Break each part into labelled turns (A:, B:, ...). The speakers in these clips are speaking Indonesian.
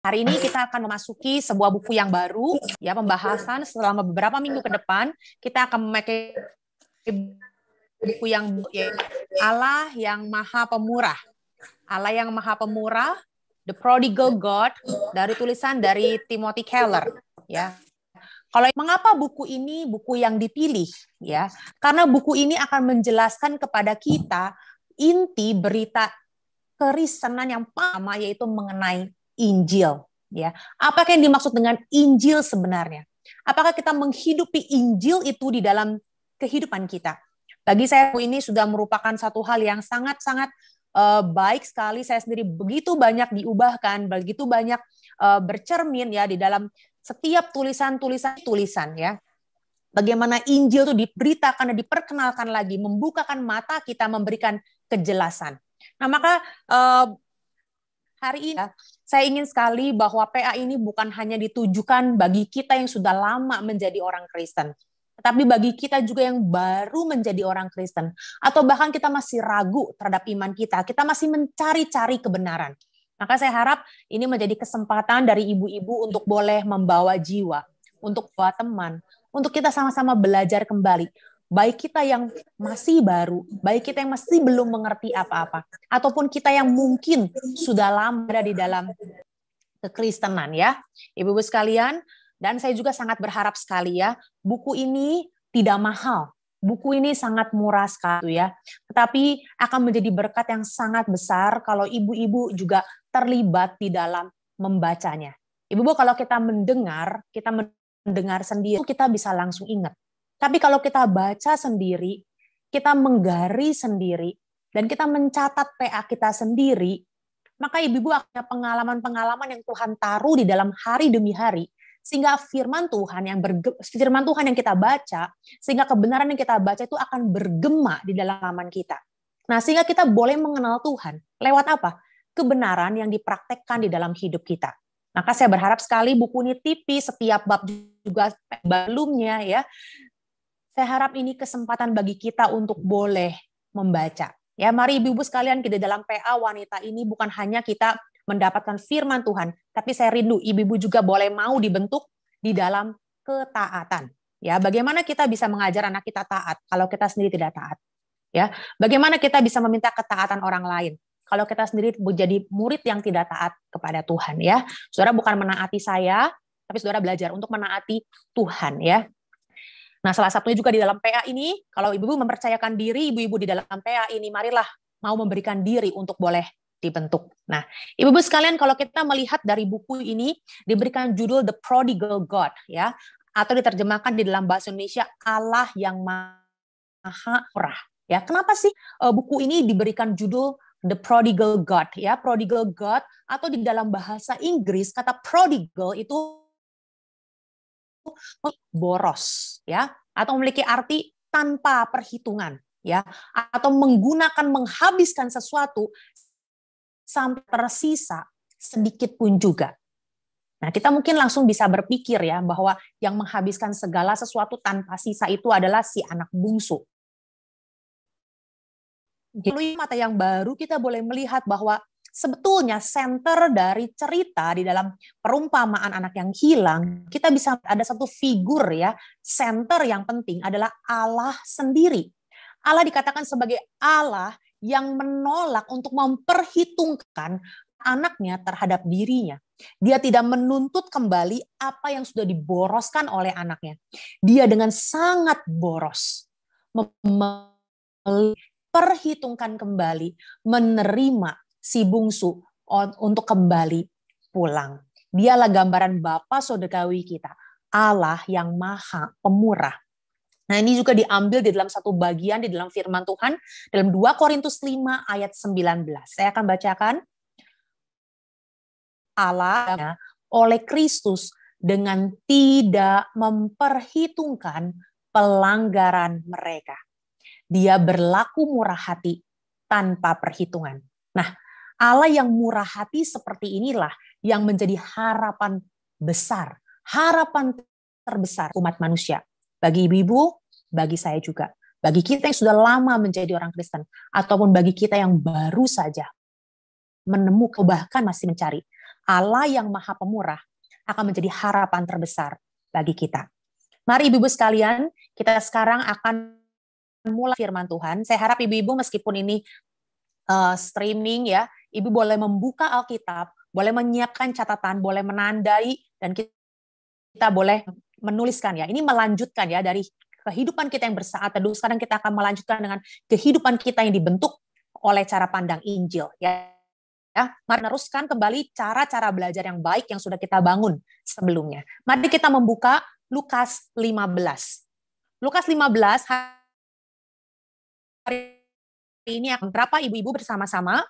A: Hari ini kita akan memasuki sebuah buku yang baru, ya, pembahasan selama beberapa minggu ke depan. Kita akan memakai buku yang Allah yang Maha Pemurah. Allah yang Maha Pemurah, The Prodigal God, dari tulisan dari Timothy Keller, ya. Kalau mengapa buku ini buku yang dipilih, ya? Karena buku ini akan menjelaskan kepada kita inti berita kekristenan yang pertama, yaitu mengenai Injil, ya. Apa yang dimaksud dengan Injil sebenarnya? Apakah kita menghidupi Injil itu di dalam kehidupan kita? Bagi saya ini sudah merupakan satu hal yang sangat-sangat baik sekali. Saya sendiri begitu banyak diubahkan, begitu banyak bercermin ya di dalam setiap tulisan ya. Bagaimana Injil itu diberitakan dan diperkenalkan lagi, membukakan mata kita, memberikan kejelasan. Nah, maka hari ini saya ingin sekali bahwa PA ini bukan hanya ditujukan bagi kita yang sudah lama menjadi orang Kristen, tetapi bagi kita juga yang baru menjadi orang Kristen, atau bahkan kita masih ragu terhadap iman kita masih mencari-cari kebenaran. Maka saya harap ini menjadi kesempatan dari ibu-ibu untuk boleh membawa jiwa, untuk bawa teman, untuk kita sama-sama belajar kembali. Baik kita yang masih baru, baik kita yang masih belum mengerti apa-apa, ataupun kita yang mungkin sudah lama ada di dalam kekristenan ya. Ibu-ibu sekalian, dan saya juga sangat berharap sekali ya, buku ini tidak mahal. Buku ini sangat murah sekali ya, tetapi akan menjadi berkat yang sangat besar kalau ibu-ibu juga terlibat di dalam membacanya. Ibu-ibu, kalau kita mendengar sendiri, kita bisa langsung ingat. Tapi kalau kita baca sendiri, kita menggaris sendiri, dan kita mencatat PA kita sendiri, maka ibu-ibu akan punya pengalaman-pengalaman yang Tuhan taruh di dalam hari demi hari, sehingga firman Tuhan yang kita baca, sehingga kebenaran yang kita baca itu akan bergema di dalam pengalaman kita. Nah, sehingga kita boleh mengenal Tuhan lewat apa? Kebenaran yang dipraktekkan di dalam hidup kita. Maka saya berharap sekali buku ini tipis, setiap bab juga sebelumnya ya. Saya harap ini kesempatan bagi kita untuk boleh membaca. Ya, mari ibu-ibu sekalian, kita dalam PA wanita ini bukan hanya kita mendapatkan firman Tuhan, tapi saya rindu ibu-ibu juga boleh mau dibentuk di dalam ketaatan. Ya, bagaimana kita bisa mengajar anak kita taat kalau kita sendiri tidak taat? Ya, bagaimana kita bisa meminta ketaatan orang lain kalau kita sendiri menjadi murid yang tidak taat kepada Tuhan? Ya, saudara bukan menaati saya, tapi saudara belajar untuk menaati Tuhan. Ya. Nah, salah satunya juga di dalam PA ini, kalau ibu-ibu mempercayakan diri, ibu-ibu di dalam PA ini, marilah mau memberikan diri untuk boleh dibentuk. Nah, ibu-ibu sekalian, kalau kita melihat dari buku ini diberikan judul The Prodigal God, ya, atau diterjemahkan di dalam bahasa Indonesia Allah yang Maha Pemurah. Ya, kenapa sih buku ini diberikan judul The Prodigal God? Ya, Prodigal God, atau di dalam bahasa Inggris kata prodigal itu boros, ya, atau memiliki arti tanpa perhitungan, ya, atau menghabiskan sesuatu sampai tersisa sedikit pun juga. Nah, kita mungkin langsung bisa berpikir ya bahwa yang menghabiskan segala sesuatu tanpa sisa itu adalah si anak bungsu. Melalui mata yang baru kita boleh melihat bahwa sebetulnya center dari cerita di dalam perumpamaan anak yang hilang, kita bisa ada satu figur ya, center yang penting adalah Allah sendiri. Allah dikatakan sebagai Allah yang menolak untuk memperhitungkan anaknya terhadap dirinya. Dia tidak menuntut kembali apa yang sudah diboroskan oleh anaknya. Dia dengan sangat boros memperhitungkan kembali, menerima si bungsu untuk kembali pulang. Dialah gambaran Bapa Sorgawi kita, Allah yang Maha Pemurah. Nah, ini juga diambil di dalam satu bagian di dalam firman Tuhan dalam 2 Korintus 5 ayat 19. Saya akan bacakan. Allah oleh Kristus dengan tidak memperhitungkan pelanggaran mereka. Dia berlaku murah hati tanpa perhitungan. Nah, Allah yang murah hati seperti inilah yang menjadi harapan besar, harapan terbesar umat manusia. Bagi ibu-ibu, bagi saya juga. Bagi kita yang sudah lama menjadi orang Kristen, ataupun bagi kita yang baru saja menemukan, bahkan masih mencari. Allah yang Maha Pemurah akan menjadi harapan terbesar bagi kita. Mari ibu-ibu sekalian, kita sekarang akan mulai firman Tuhan. Saya harap ibu-ibu meskipun ini streaming ya, ibu boleh membuka Alkitab, boleh menyiapkan catatan, boleh menandai, dan kita boleh menuliskan ya. Ini melanjutkan ya dari kehidupan kita yang bersaat teduh. Sekarang kita akan melanjutkan dengan kehidupan kita yang dibentuk oleh cara pandang Injil ya. Mari meneruskan kembali cara-cara belajar yang baik yang sudah kita bangun sebelumnya. Mari kita membuka Lukas 15. Lukas 15 hari ini akan berapa ibu-ibu bersama-sama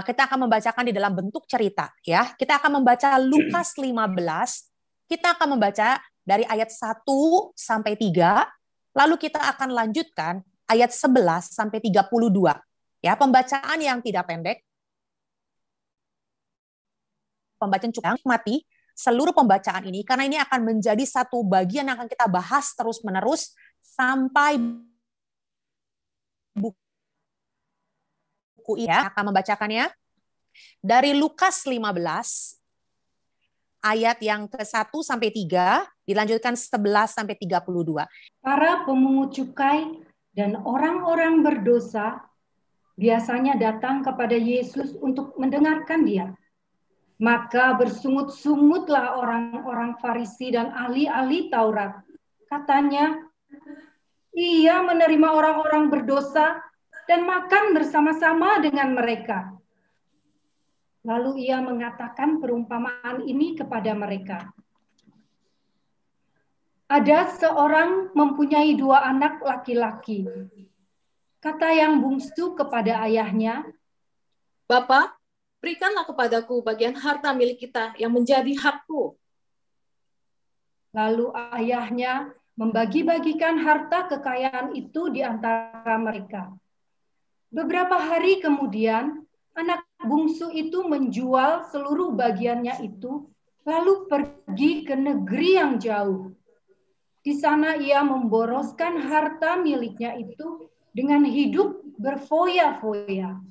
A: kita akan membacakan di dalam bentuk cerita ya. Kita akan membaca Lukas 15. Kita akan membaca dari ayat 1 sampai 3, lalu kita akan lanjutkan ayat 11 sampai 32. Ya, pembacaan yang tidak pendek. Pembacaan cukup mati seluruh pembacaan ini karena ini akan menjadi satu bagian yang akan kita bahas terus-menerus sampai buku ini akan membacakannya dari Lukas 15 ayat yang ke-1 sampai 3 dilanjutkan 11 sampai 32.
B: Para pemungut cukai dan orang-orang berdosa biasanya datang kepada Yesus untuk mendengarkan Dia. Maka bersungut-sungutlah orang-orang Farisi dan ahli-ahli Taurat. Katanya, ia menerima orang-orang berdosa dan makan bersama-sama dengan mereka. Lalu ia mengatakan perumpamaan ini kepada mereka. Ada seorang mempunyai 2 anak laki-laki. Kata yang bungsu kepada ayahnya,
C: Bapak, berikanlah kepadaku bagian harta milik kita yang menjadi hakku.
B: Lalu ayahnya membagi-bagikan harta kekayaan itu di antara mereka. Beberapa hari kemudian, anak bungsu itu menjual seluruh bagiannya itu, lalu pergi ke negeri yang jauh. Di sana ia memboroskan harta miliknya itu dengan hidup berfoya-foya.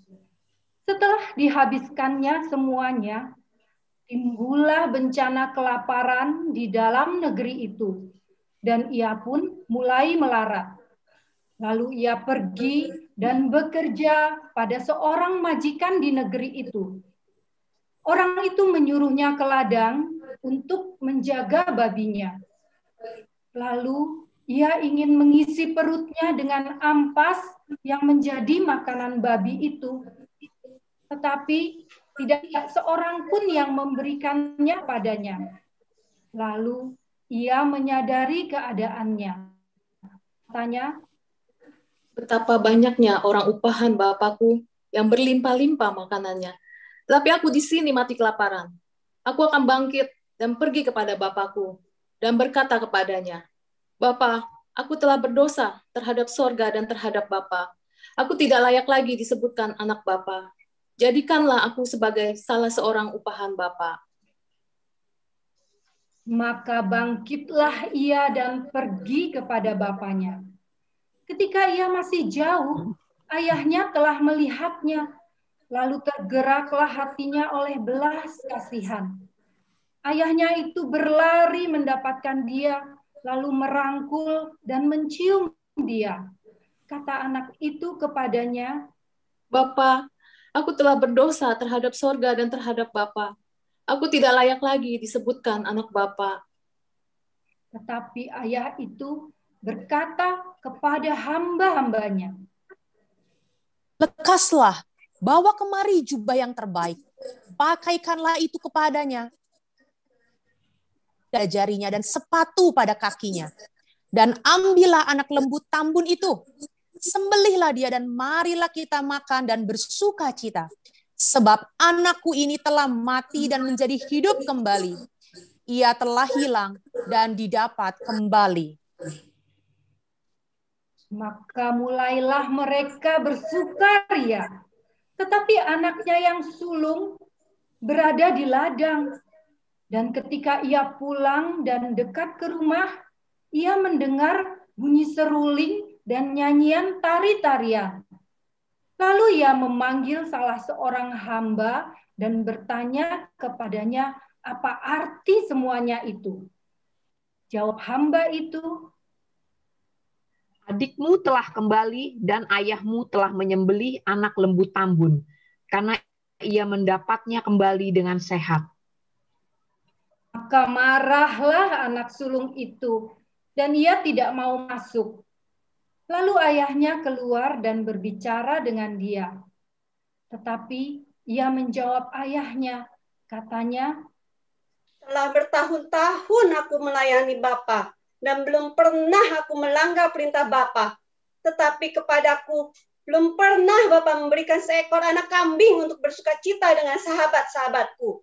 B: Setelah dihabiskannya semuanya, timbullah bencana kelaparan di dalam negeri itu, dan ia pun mulai melarat. Lalu ia pergi dan bekerja pada seorang majikan di negeri itu. Orang itu menyuruhnya ke ladang untuk menjaga babinya. Lalu ia ingin mengisi perutnya dengan ampas yang menjadi makanan babi itu. Tetapi tidak seorang pun yang memberikannya padanya. Lalu ia menyadari keadaannya. Katanya,
C: betapa banyaknya orang upahan Bapakku yang berlimpah-limpah makanannya. Tapi aku di sini mati kelaparan. Aku akan bangkit dan pergi kepada Bapakku dan berkata kepadanya, Bapa, aku telah berdosa terhadap sorga dan terhadap Bapa. Aku tidak layak lagi disebutkan anak Bapa. Jadikanlah aku sebagai salah seorang upahan Bapa.
B: Maka bangkitlah ia dan pergi kepada bapaknya. Ketika ia masih jauh, ayahnya telah melihatnya, lalu tergeraklah hatinya oleh belas kasihan. Ayahnya itu berlari mendapatkan dia, lalu merangkul dan mencium dia. Kata anak itu kepadanya,
C: Bapa, aku telah berdosa terhadap sorga dan terhadap Bapa. Aku tidak layak lagi disebutkan anak Bapa.
B: Tetapi ayah itu berkata kepada hamba-hambanya,
A: lekaslah, bawa kemari jubah yang terbaik, pakaikanlah itu kepadanya, dan jarinya dan sepatu pada kakinya, dan ambillah anak lembu tambun itu, sembelihlah dia dan marilah kita makan dan bersuka cita. Sebab anakku ini telah mati dan menjadi hidup kembali. Ia telah hilang dan didapat kembali.
B: Maka mulailah mereka bersukaria. Tetapi anaknya yang sulung berada di ladang. Dan ketika ia pulang dan dekat ke rumah, ia mendengar bunyi seruling dan nyanyian tari-tarian. Lalu ia memanggil salah seorang hamba dan bertanya kepadanya apa arti semuanya itu. Jawab hamba itu,
D: adikmu telah kembali dan ayahmu telah menyembelih anak lembu tambun, karena ia mendapatnya kembali dengan sehat.
B: maka marahlah anak sulung itu dan ia tidak mau masuk. Lalu ayahnya keluar dan berbicara dengan dia. Tetapi ia menjawab ayahnya, katanya,
E: telah bertahun-tahun aku melayani Bapa dan belum pernah aku melanggar perintah Bapa. Tetapi kepadaku belum pernah Bapa memberikan seekor anak kambing untuk bersukacita dengan sahabat-sahabatku.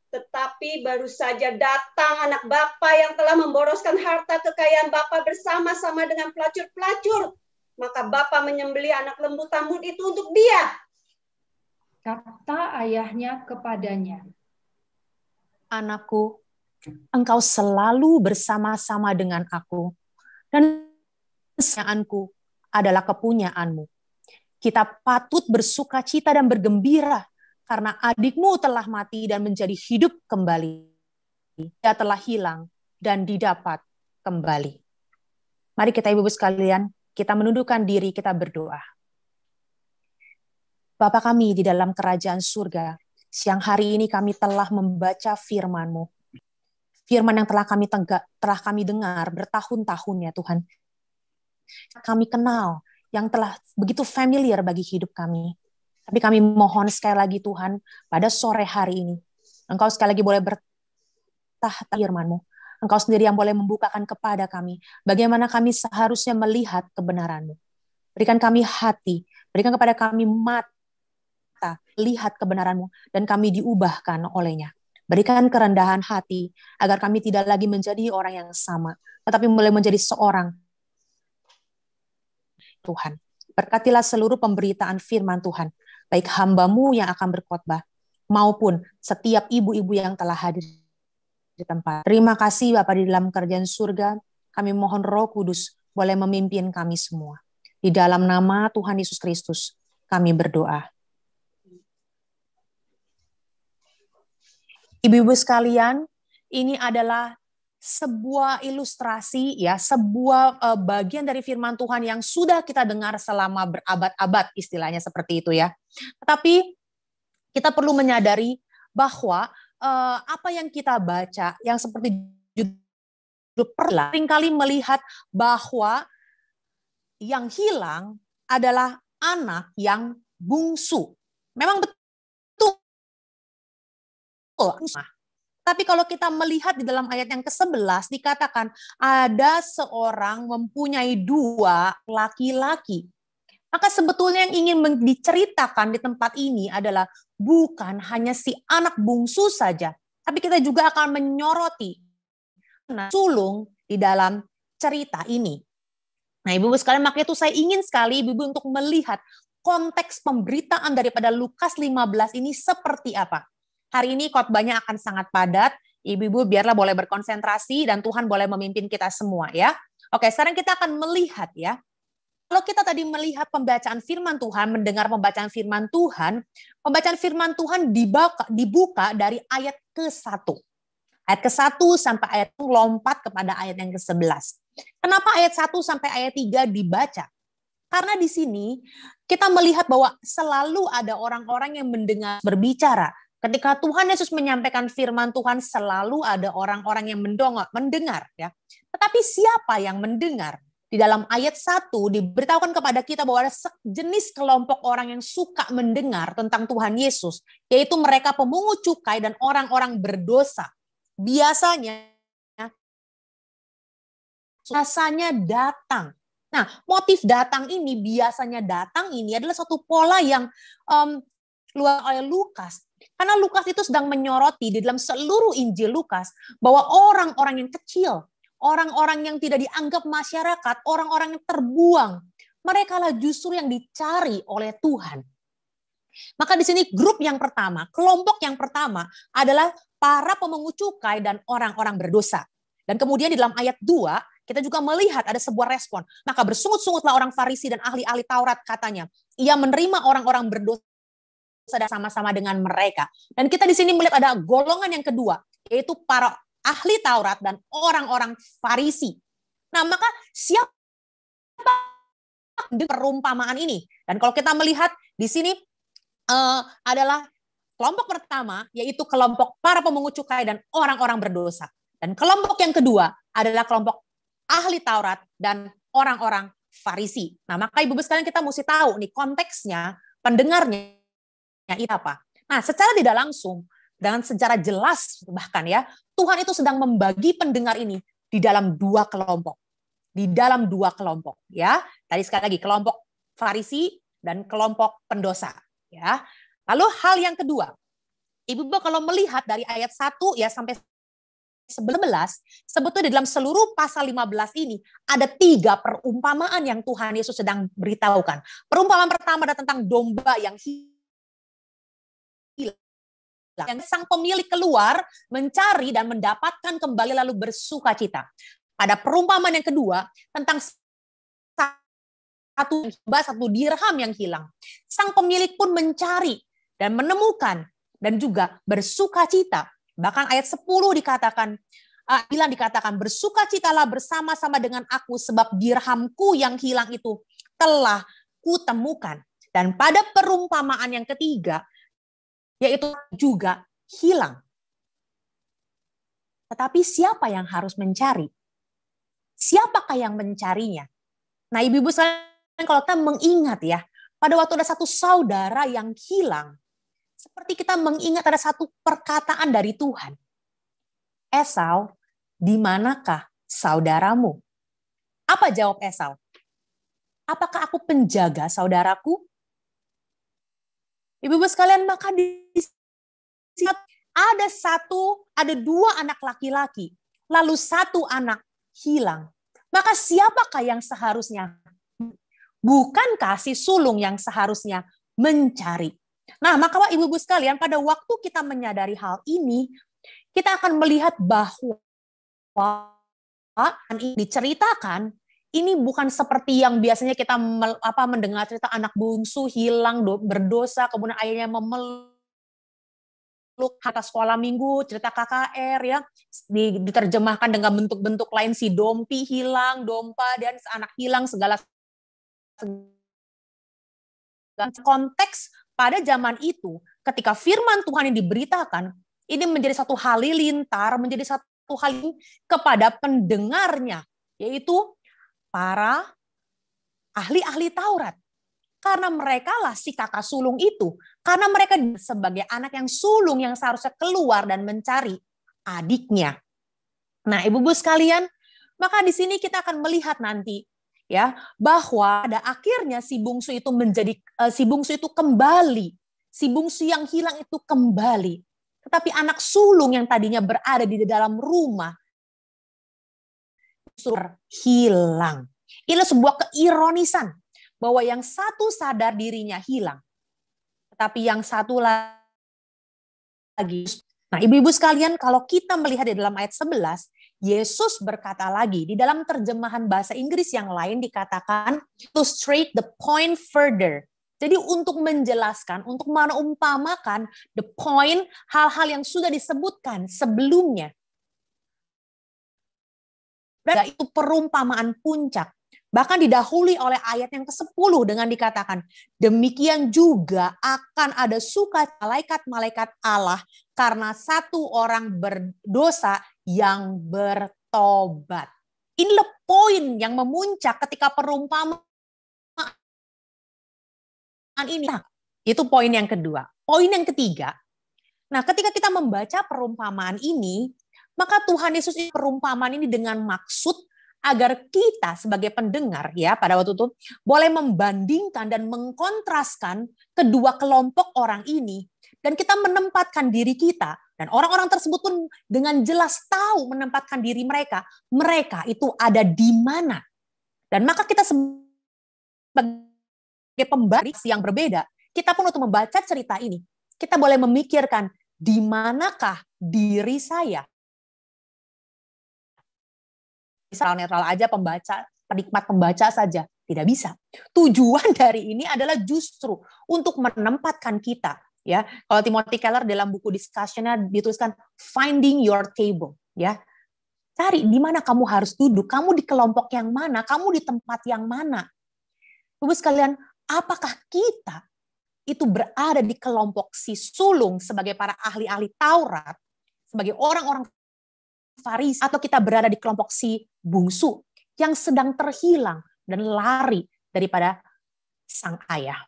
E: Tetapi baru saja datang anak Bapa yang telah memboroskan harta kekayaan Bapa bersama-sama dengan pelacur-pelacur. Maka Bapa menyembelih anak lembu tambun itu untuk dia.
B: Kata ayahnya kepadanya,
A: Anakku, engkau selalu bersama-sama dengan aku, dan kesenanganku adalah kepunyaanmu. Kita patut bersuka cita dan bergembira, karena adikmu telah mati dan menjadi hidup kembali. Dia telah hilang dan didapat kembali. Mari kita ibu-ibu sekalian, kita menundukkan diri, kita berdoa. Bapa kami di dalam kerajaan surga, siang hari ini kami telah membaca firman-Mu. Firman yang telah kami dengar bertahun-tahun ya Tuhan. Kami kenal, yang telah begitu familiar bagi hidup kami. Tapi kami mohon sekali lagi Tuhan, pada sore hari ini, Engkau sekali lagi boleh bertahta firman-Mu. Engkau sendiri yang boleh membukakan kepada kami, bagaimana kami seharusnya melihat kebenaran-Mu. Berikan kami hati, berikan kepada kami mata, lihat kebenaran-Mu, dan kami diubahkan olehnya. Berikan kerendahan hati, agar kami tidak lagi menjadi orang yang sama, tetapi mulai menjadi seorang Tuhan. Berkatilah seluruh pemberitaan firman Tuhan, baik hamba-Mu yang akan berkhotbah, maupun setiap ibu-ibu yang telah hadir di tempat. Terima kasih Bapa di dalam kerajaan surga, kami mohon Roh Kudus boleh memimpin kami semua. Di dalam nama Tuhan Yesus Kristus, kami berdoa. Ibu-ibu sekalian, ini adalah sebuah ilustrasi ya, sebuah bagian dari firman Tuhan yang sudah kita dengar selama berabad-abad, istilahnya seperti itu ya. Tetapi kita perlu menyadari bahwa apa yang kita baca, yang seperti judul seringkali melihat bahwa yang hilang adalah anak yang bungsu. Memang betul. Tapi kalau kita melihat di dalam ayat yang ke-11 dikatakan ada seorang mempunyai 2 laki-laki. Maka sebetulnya yang ingin diceritakan di tempat ini adalah bukan hanya si anak bungsu saja, tapi kita juga akan menyoroti sulung di dalam cerita ini. Nah, ibu-ibu sekalian, makanya itu saya ingin sekali ibu-ibu untuk melihat konteks pemberitaan daripada Lukas 15 ini seperti apa. Hari ini khotbahnya akan sangat padat. Ibu-ibu biarlah boleh berkonsentrasi dan Tuhan boleh memimpin kita semua ya. Oke, sekarang kita akan melihat ya. Kalau kita tadi melihat pembacaan firman Tuhan, mendengar pembacaan firman Tuhan dibuka dari ayat ke-1. Ayat ke-1 sampai ayat lompat kepada ayat yang ke-11. Kenapa ayat 1 sampai ayat 3 dibaca? Karena di sini kita melihat bahwa selalu ada orang-orang yang mendengar berbicara. Ketika Tuhan Yesus menyampaikan firman Tuhan, selalu ada orang-orang yang mendengar ya. Tetapi siapa yang mendengar? Di dalam ayat 1 diberitahukan kepada kita bahwa ada sejenis kelompok orang yang suka mendengar tentang Tuhan Yesus, yaitu mereka pemungut cukai dan orang-orang berdosa. Biasanya datang. Nah, motif datang ini adalah suatu pola yang luar oleh Lukas. Karena Lukas itu sedang menyoroti di dalam seluruh Injil Lukas bahwa orang-orang yang kecil, orang-orang yang tidak dianggap masyarakat, orang-orang yang terbuang, mereka lah justru yang dicari oleh Tuhan. Maka di sini grup yang pertama, kelompok yang pertama adalah para pemungut cukai dan orang-orang berdosa. Dan kemudian di dalam ayat 2, kita juga melihat ada sebuah respon. Maka bersungut-sungutlah orang Farisi dan ahli-ahli Taurat katanya, ia menerima orang-orang berdosa sama-sama dengan mereka. Dan kita di sini melihat ada golongan yang kedua, yaitu para ahli Taurat dan orang-orang Farisi. Nah, maka siapa perumpamaan ini? Dan kalau kita melihat di sini adalah kelompok pertama, yaitu kelompok para pemungut cukai dan orang-orang berdosa. Dan kelompok yang kedua adalah kelompok ahli Taurat dan orang-orang Farisi. Nah, maka Ibu-ibu sekalian kita mesti tahu nih konteksnya, pendengarnya itu apa. Nah, secara tidak langsung, dengan secara jelas bahkan ya, Tuhan itu sedang membagi pendengar ini di dalam dua kelompok. Di dalam dua kelompok ya. Tadi sekali lagi kelompok Farisi dan kelompok pendosa ya. Lalu hal yang kedua, Ibu-ibu kalau melihat dari ayat 1 ya sampai 11, sebetulnya di dalam seluruh pasal 15 ini ada 3 perumpamaan yang Tuhan Yesus sedang beritahukan. Perumpamaan pertama adalah tentang domba yang hilang. Yang sang pemilik keluar mencari dan mendapatkan kembali lalu bersuka cita. Pada perumpamaan yang kedua tentang satu dirham yang hilang. Sang pemilik pun mencari dan menemukan dan juga bersuka cita. Bahkan ayat 10 dikatakan, dikatakan bersukacitalah bersama-sama dengan aku sebab dirhamku yang hilang itu telah kutemukan. Dan pada perumpamaan yang ketiga, yaitu juga hilang. Tetapi siapa yang harus mencari? Siapakah yang mencarinya? Nah, ibu-ibu sekalian, kalau kita mengingat ya, pada waktu ada satu saudara yang hilang, seperti kita mengingat ada satu perkataan dari Tuhan. Esau, di manakah saudaramu? Apa jawab Esau? Apakah aku penjaga saudaraku? Ibu-ibu sekalian, maka di sini ada 2 anak laki-laki, lalu 1 anak hilang. Maka siapakah yang seharusnya? Bukankah si sulung yang seharusnya mencari? Nah, maka ibu-ibu sekalian, pada waktu kita menyadari hal ini, kita akan melihat bahwa ini diceritakan, ini bukan seperti yang biasanya kita mendengar cerita anak bungsu hilang, berdosa, kemudian ayahnya memeluk kata sekolah minggu, cerita KKR ya, diterjemahkan dengan bentuk-bentuk lain, si dompi hilang, dompa, dan anak hilang, segala konteks. Pada zaman itu, ketika firman Tuhan yang diberitakan, ini menjadi satu halilintar, menjadi satu hal kepada pendengarnya, yaitu para ahli-ahli Taurat. Karena mereka lah si kakak sulung itu. Karena mereka sebagai anak yang sulung yang seharusnya keluar dan mencari adiknya. Nah, ibu-ibu sekalian, maka di sini kita akan melihat nanti ya, bahwa pada akhirnya si bungsu itu kembali. Si bungsu yang hilang itu kembali. Tetapi anak sulung yang tadinya berada di dalam rumah hilang. Ini sebuah keironisan bahwa yang satu sadar dirinya hilang. Tetapi yang satu lagi. Nah, ibu-ibu sekalian, kalau kita melihat di dalam ayat 11, Yesus berkata lagi, di dalam terjemahan bahasa Inggris yang lain dikatakan, to straight the point further. Jadi untuk menjelaskan, untuk mengumpamakan the point, hal-hal yang sudah disebutkan sebelumnya. Dan itu perumpamaan puncak. Bahkan didahului oleh ayat yang ke-10 dengan dikatakan, demikian juga akan ada suka malaikat-malaikat Allah karena satu orang berdosa yang bertobat. Inilah poin yang memuncak ketika perumpamaan ini. Nah, itu poin yang kedua. Poin yang ketiga, nah ketika kita membaca perumpamaan ini, maka Tuhan Yesus perumpamaan ini dengan maksud agar kita sebagai pendengar ya pada waktu itu boleh membandingkan dan mengkontraskan kedua kelompok orang ini, dan kita menempatkan diri kita, dan orang-orang tersebut pun dengan jelas tahu menempatkan diri mereka itu ada di mana. Dan maka kita sebagai pembaca yang berbeda, kita pun untuk membaca cerita ini, kita boleh memikirkan di manakah diri saya. Netral aja, penikmat pembaca saja. Tidak bisa. Tujuan dari ini adalah justru untuk menempatkan kita, ya. Kalau Timothy Keller dalam buku discussion-nya dituliskan finding your table, ya. Cari di mana kamu harus duduk, kamu di kelompok yang mana, kamu di tempat yang mana. Ibu sekalian, apakah kita itu berada di kelompok si sulung sebagai para ahli-ahli Taurat, sebagai orang-orang Farisi, atau kita berada di kelompok si bungsu yang sedang terhilang dan lari daripada sang ayah?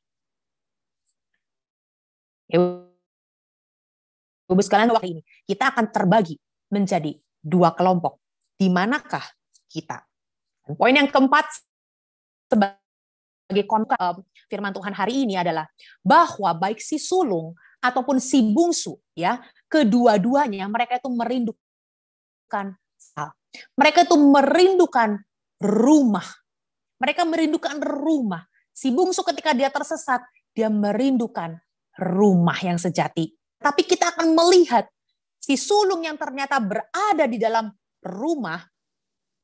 A: Ibu sekalian, waktu ini kita akan terbagi menjadi dua kelompok. Di manakah kita? Dan poin yang keempat sebagai firman Tuhan hari ini adalah bahwa baik si sulung ataupun si bungsu, ya, kedua-duanya mereka itu merindukan sal. Mereka itu merindukan rumah. Mereka merindukan rumah. Si bungsu ketika dia tersesat, dia merindukan rumah yang sejati. Tapi kita akan melihat si sulung yang ternyata berada di dalam rumah,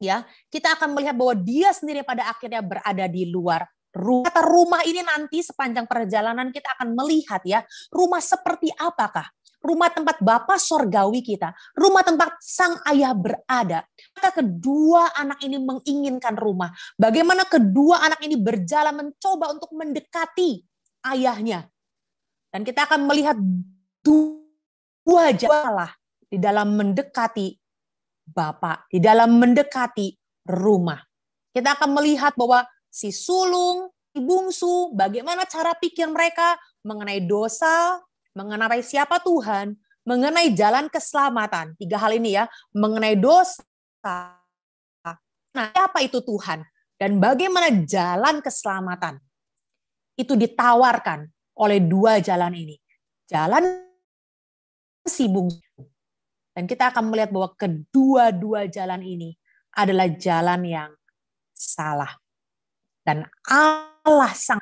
A: ya, kita akan melihat bahwa dia sendiri pada akhirnya berada di luar rumah. Kata rumah ini nanti sepanjang perjalanan kita akan melihat, ya, rumah seperti apakah? Rumah tempat Bapa Sorgawi kita, rumah tempat sang ayah berada. Maka kedua anak ini menginginkan rumah. Bagaimana kedua anak ini berjalan mencoba untuk mendekati ayahnya. Dan kita akan melihat dua jalan di dalam mendekati Bapa, di dalam mendekati rumah. Kita akan melihat bahwa si sulung, si bungsu, bagaimana cara pikir mereka mengenai dosa, mengenai siapa Tuhan, mengenai jalan keselamatan. Tiga hal ini, ya, mengenai dosa. Nah, apa itu Tuhan? Dan bagaimana jalan keselamatan? Itu ditawarkan oleh dua jalan ini. Jalan si bungsu. Dan kita akan melihat bahwa kedua-dua jalan ini adalah jalan yang salah. Dan Allah sang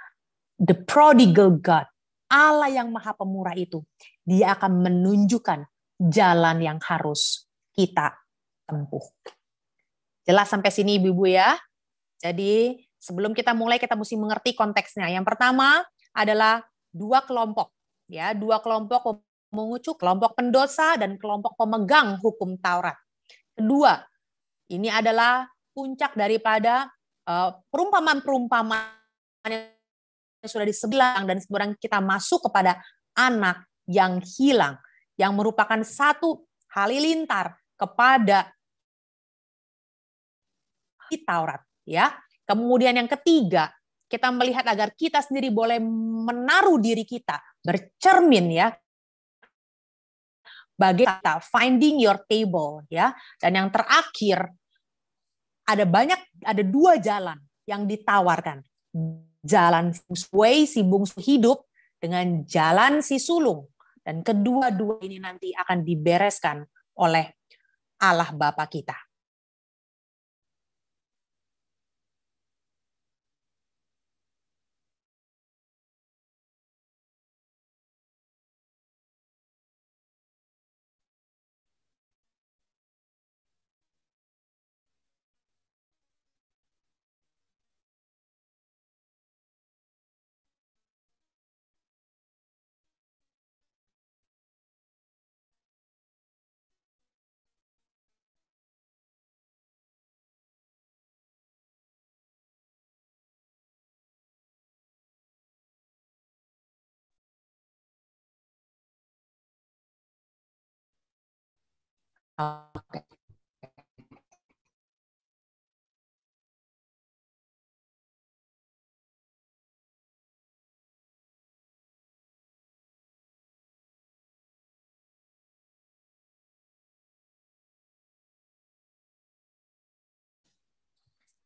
A: the prodigal God, Allah yang maha pemurah itu, dia akan menunjukkan jalan yang harus kita tempuh. Jelas sampai sini Ibu-ibu, ya? Jadi sebelum kita mulai kita mesti mengerti konteksnya. Yang pertama adalah dua kelompok, ya, dua kelompok mengucuk, kelompok pendosa dan kelompok pemegang hukum Taurat. Kedua, ini adalah puncak daripada perumpamaan-perumpamaan yang sudah disebutkan, dan sekarang kita masuk kepada anak yang hilang, yang merupakan satu halilintar kepada Taurat, ya. Kemudian yang ketiga, kita melihat agar kita sendiri boleh menaruh diri kita, bercermin, ya, bagaimana finding your table, ya. Dan yang terakhir ada dua jalan yang ditawarkan. Jalan si bungsu hidup dengan jalan si sulung. Dan kedua-dua ini nanti akan dibereskan oleh Allah Bapa kita. Oke.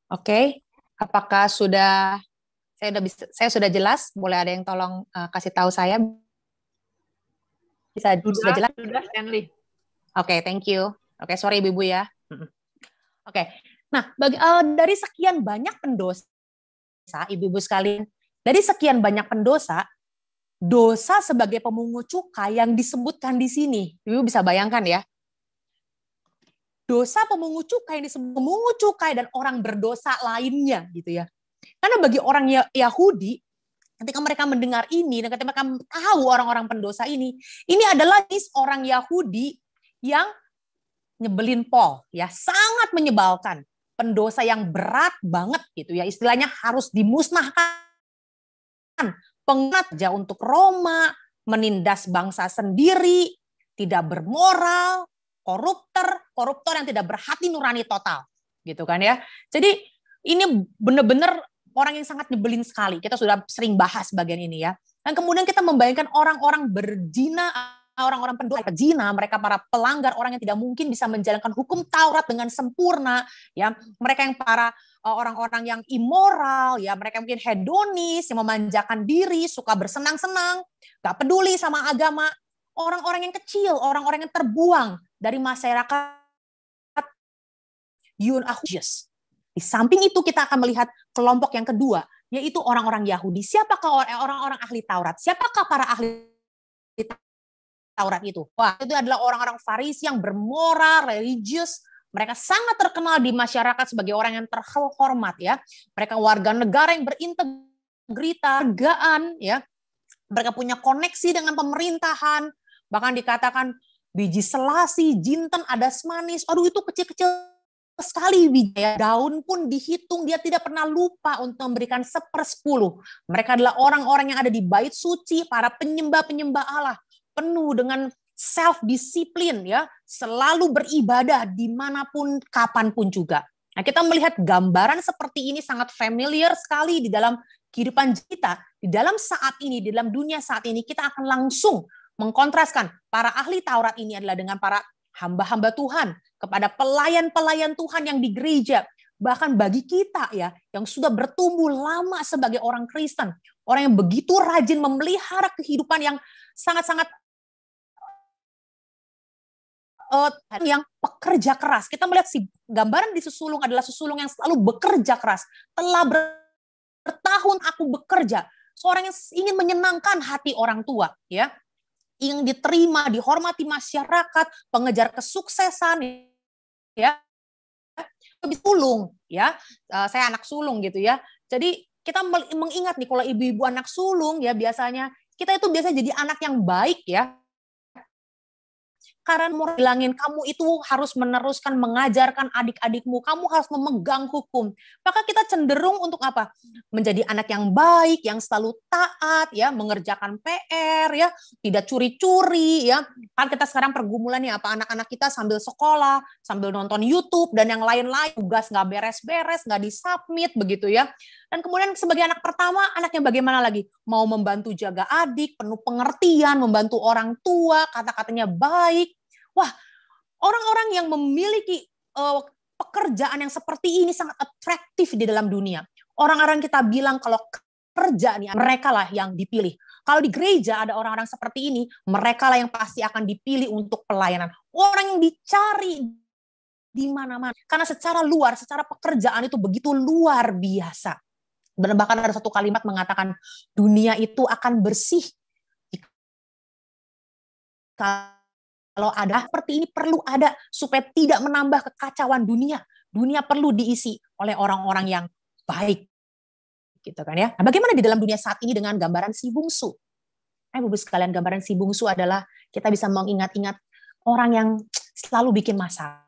A: Oke, apakah saya sudah jelas? Boleh ada yang tolong kasih tahu saya? Sudah jelas?
D: Sudah, Stanley.
A: Oke, thank you. Oke, sorry Ibu ya. Oke. Nah, dari sekian banyak pendosa, Ibu-ibu sekalian, dari sekian banyak pendosa, dosa sebagai pemungut cukai yang disebutkan di sini, Ibu bisa bayangkan, ya. Dosa pemungut cukai yang disebut pemungut cukai dan orang berdosa lainnya, gitu, ya. Karena bagi orang Yahudi, ketika mereka mendengar ini, dan ketika mereka tahu orang-orang pendosa ini adalah orang Yahudi yang nyebelin Paul, ya, sangat menyebalkan, pendosa yang berat banget gitu ya, istilahnya harus dimusnahkan, pengaja untuk Roma, menindas bangsa sendiri, tidak bermoral, koruptor yang tidak berhati nurani total, gitu kan ya. Jadi ini benar-benar orang yang sangat nyebelin sekali. Kita sudah sering bahas bagian ini ya. Dan kemudian kita membayangkan orang-orang berzina, orang-orang pendosa zina, mereka para pelanggar, orang yang tidak mungkin bisa menjalankan hukum Taurat dengan sempurna, ya. Mereka yang para orang-orang yang immoral, ya, mereka mungkin hedonis, yang memanjakan diri, suka bersenang-senang, gak peduli sama agama, orang-orang yang kecil, orang-orang yang terbuang dari masyarakat Yunahujus. Di samping itu kita akan melihat kelompok yang kedua, yaitu orang-orang Yahudi. Siapakah orang-orang ahli Taurat? Siapakah para ahli Taurat itu? Wah, itu adalah orang-orang Farisi yang bermoral, religius. Mereka sangat terkenal di masyarakat sebagai orang yang terhormat, ya. Mereka warga negara yang berintegritas, ya. Mereka punya koneksi dengan pemerintahan, bahkan dikatakan biji selasi, jinten, adas manis. Aduh, itu kecil-kecil sekali biji, ya. Daun pun dihitung, dia tidak pernah lupa untuk memberikan 1/10. Mereka adalah orang-orang yang ada di bait suci, para penyembah-penyembah Allah, penuh dengan self-disiplin, ya, selalu beribadah dimanapun, kapanpun juga. Nah, kita melihat gambaran seperti ini sangat familiar sekali di dalam kehidupan kita. Di dalam saat ini, di dalam dunia saat ini, kita akan langsung mengkontraskan para ahli Taurat ini adalah dengan para hamba-hamba Tuhan, kepada pelayan-pelayan Tuhan yang di gereja. Bahkan bagi kita, ya, yang sudah bertumbuh lama sebagai orang Kristen, orang yang begitu rajin memelihara kehidupan yang sangat-sangat yang pekerja keras. Kita melihat si gambaran di sesulung adalah sesulung yang selalu bekerja keras. Telah bertahun aku bekerja. Seorang yang ingin menyenangkan hati orang tua, ya, ingin diterima, dihormati masyarakat, pengejar kesuksesan, ya. Lebih sulung, ya. Saya anak sulung gitu ya. Jadi kita mengingat nih, kalau ibu-ibu anak sulung, ya, biasanya kita itu biasa jadi anak yang baik, ya. Karena mau bilangin kamu itu harus meneruskan mengajarkan adik-adikmu, kamu harus memegang hukum. Maka kita cenderung untuk apa? Menjadi anak yang baik, yang selalu taat, ya, mengerjakan PR, ya, tidak curi-curi, ya. Kan kita sekarang pergumulannya apa? Anak-anak kita sambil sekolah, sambil nonton YouTube dan yang lain-lain, tugas nggak beres-beres, nggak disubmit begitu, ya. Dan kemudian sebagai anak pertama, anaknya bagaimana lagi? Mau membantu jaga adik, penuh pengertian, membantu orang tua, kata-katanya baik. Wah, orang-orang yang memiliki pekerjaan yang seperti ini sangat atraktif di dalam dunia. Orang-orang kita bilang kalau kerja nih, mereka lah yang dipilih. Kalau di gereja ada orang-orang seperti ini, mereka lah yang pasti akan dipilih untuk pelayanan. Orang yang dicari di mana-mana. Karena secara luar, secara pekerjaan itu begitu luar biasa. Dan bahkan ada satu kalimat mengatakan, dunia itu akan bersih. Kalau ada seperti ini perlu ada supaya tidak menambah kekacauan dunia. Dunia perlu diisi oleh orang-orang yang baik. Gitu kan ya. Nah, bagaimana di dalam dunia saat ini dengan gambaran si bungsu? Ibu-ibu sekalian, gambaran si bungsu adalah kita bisa mengingat-ingat orang yang selalu bikin masalah.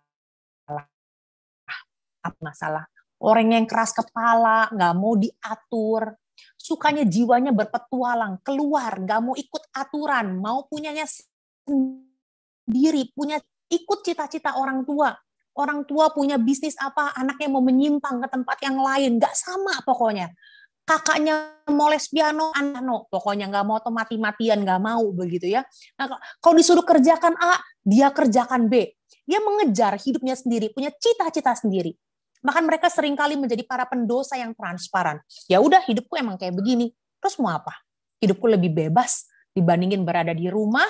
A: Apa masalah? Orang yang keras kepala, nggak mau diatur, sukanya jiwanya berpetualang, keluar, nggak mau ikut aturan, mau punyanya sendiri, punya ikut cita-cita orang tua. Orang tua punya bisnis apa, anaknya mau menyimpang ke tempat yang lain, nggak sama pokoknya. Kakaknya mau les piano, anak pokoknya nggak mau, atau mati-matian nggak mau begitu ya. Nah, kalau disuruh kerjakan A, dia kerjakan B. Dia mengejar hidupnya sendiri, punya cita-cita sendiri. Bahkan mereka seringkali menjadi para pendosa yang transparan. Ya udah, hidupku emang kayak begini. Terus mau apa? Hidupku lebih bebas dibandingin berada di rumah,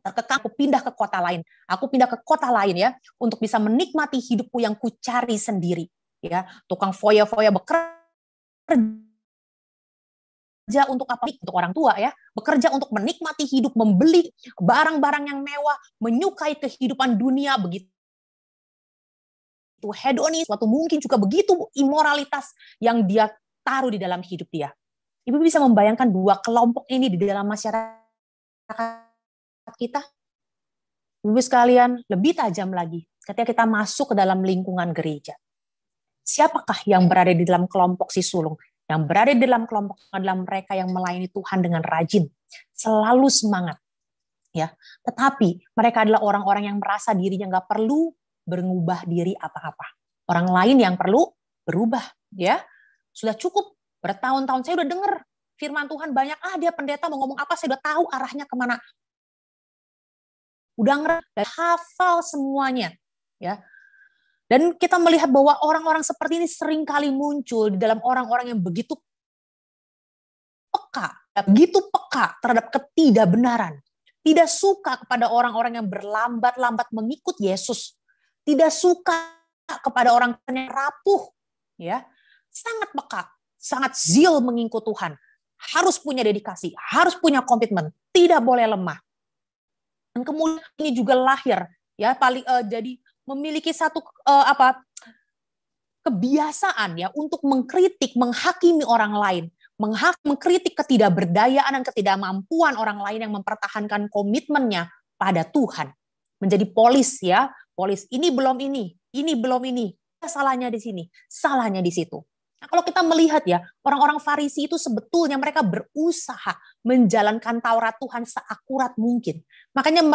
A: terkekang, aku pindah ke kota lain. Aku pindah ke kota lain ya, untuk bisa menikmati hidupku yang kucari sendiri. Ya, tukang foya-foya bekerja untuk apa? Untuk orang tua ya. Bekerja untuk menikmati hidup, membeli barang-barang yang mewah, menyukai kehidupan dunia begitu. hedonis, suatu mungkin juga begitu imoralitas yang dia taruh di dalam hidup dia. Ibu bisa membayangkan dua kelompok ini di dalam masyarakat kita? Ibu sekalian, lebih tajam lagi ketika kita masuk ke dalam lingkungan gereja. Siapakah yang berada di dalam kelompok si sulung? Yang berada di dalam kelompok adalah mereka yang melayani Tuhan dengan rajin, selalu semangat. Ya, tetapi mereka adalah orang-orang yang merasa dirinya nggak perlu berubah diri apa-apa. Orang lain yang perlu berubah. Ya, sudah cukup bertahun-tahun saya udah dengar firman Tuhan banyak. Dia pendeta mau ngomong apa, saya udah tahu arahnya kemana. Udah ngerti, hafal semuanya. Ya. Dan kita melihat bahwa orang-orang seperti ini sering kali muncul di dalam orang-orang yang begitu peka terhadap ketidakbenaran. Tidak suka kepada orang-orang yang berlambat-lambat mengikut Yesus. Tidak suka kepada orang yang rapuh. Ya. Sangat peka, sangat zeal mengikut Tuhan. Harus punya dedikasi, harus punya komitmen, tidak boleh lemah. Dan kemudian ini juga lahir, ya, jadi memiliki satu kebiasaan ya untuk mengkritik, menghakimi orang lain, mengkritik ketidakberdayaan dan ketidakmampuan orang lain yang mempertahankan komitmennya pada Tuhan. Menjadi polis ya, polis ini belum ini, salahnya di sini, salahnya di situ. Nah, kalau kita melihat ya, orang-orang Farisi itu sebetulnya mereka berusaha menjalankan Taurat Tuhan seakurat mungkin. Makanya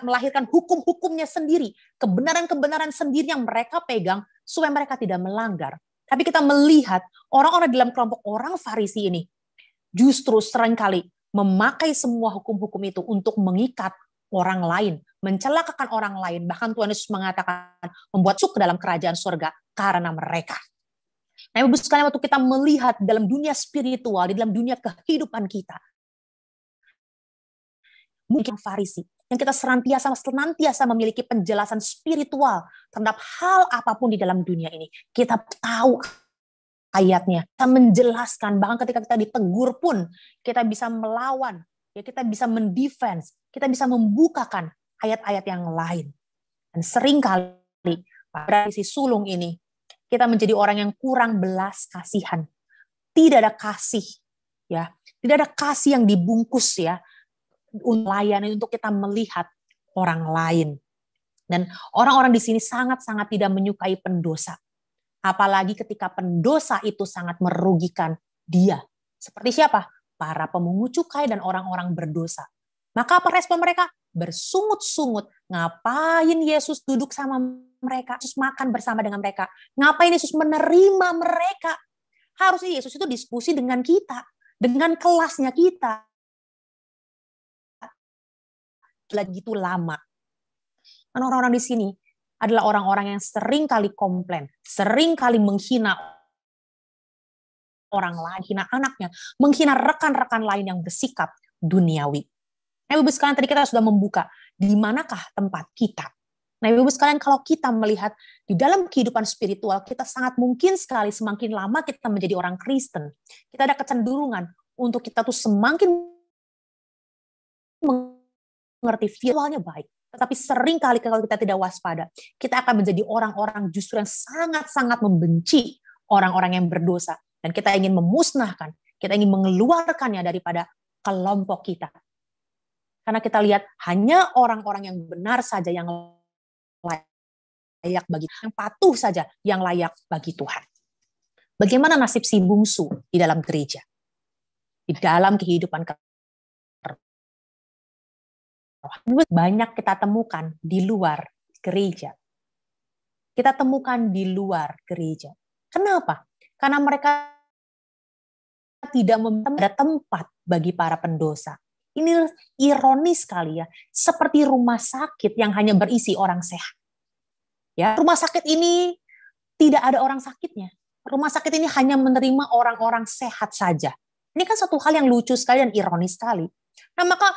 A: melahirkan hukum-hukumnya sendiri, kebenaran-kebenaran sendiri yang mereka pegang supaya mereka tidak melanggar. Tapi kita melihat orang-orang dalam kelompok orang Farisi ini justru seringkali memakai semua hukum-hukum itu untuk mengikat orang lain, mencelakakan orang lain. Bahkan Tuhan Yesus mengatakan membuat masuk ke dalam kerajaan surga karena mereka. Nah, Ibu sekalian, waktu kita melihat dalam dunia spiritual, di dalam dunia kehidupan kita, mungkin Farisi yang kita senantiasa memiliki penjelasan spiritual terhadap hal apapun di dalam dunia ini. Kita tahu ayatnya, kita menjelaskan, bahkan ketika kita ditegur pun, kita bisa melawan, ya, kita bisa mendefense, kita bisa membukakan ayat-ayat yang lain. Dan seringkali pada si sulung ini, kita menjadi orang yang kurang belas kasihan. Tidak ada kasih, ya, tidak ada kasih yang dibungkus ya, layani untuk kita melihat orang lain. Dan orang-orang di sini sangat-sangat tidak menyukai pendosa. Apalagi ketika pendosa itu sangat merugikan dia. Seperti siapa? Para pemungut cukai dan orang-orang berdosa. Maka apa respon mereka? Bersungut-sungut. Ngapain Yesus duduk sama mereka? Yesus makan bersama dengan mereka. Ngapain Yesus menerima mereka? Harusnya Yesus itu diskusi dengan kita. Dengan kelasnya kita. Lagi itu lama. Dan orang-orang di sini adalah orang-orang yang sering kali komplain, sering kali menghina orang lain, menghina anaknya, menghina rekan-rekan lain yang bersikap duniawi. Nah, Ibu sekalian, tadi kita sudah membuka di manakah tempat kita. Nah, Ibu sekalian, kalau kita melihat di dalam kehidupan spiritual, kita sangat mungkin sekali semakin lama kita menjadi orang Kristen, kita ada kecenderungan untuk kita tuh semakin mengerti firman-Nya baik. Tetapi sering kali kalau kita tidak waspada, kita akan menjadi orang-orang justru yang sangat-sangat membenci orang-orang yang berdosa. Dan kita ingin memusnahkan, kita ingin mengeluarkannya daripada kelompok kita. Karena kita lihat hanya orang-orang yang benar saja yang layak bagi, yang patuh saja yang layak bagi Tuhan. Bagaimana nasib si bungsu di dalam gereja? Di dalam kehidupan banyak kita temukan di luar gereja. Kita temukan di luar gereja. Kenapa? Karena mereka tidak ada tempat bagi para pendosa. Ini ironis sekali ya, seperti rumah sakit yang hanya berisi orang sehat. Ya, rumah sakit ini tidak ada orang sakitnya. Rumah sakit ini hanya menerima orang-orang sehat saja. Ini kan satu hal yang lucu sekali dan ironis sekali. Nah, maka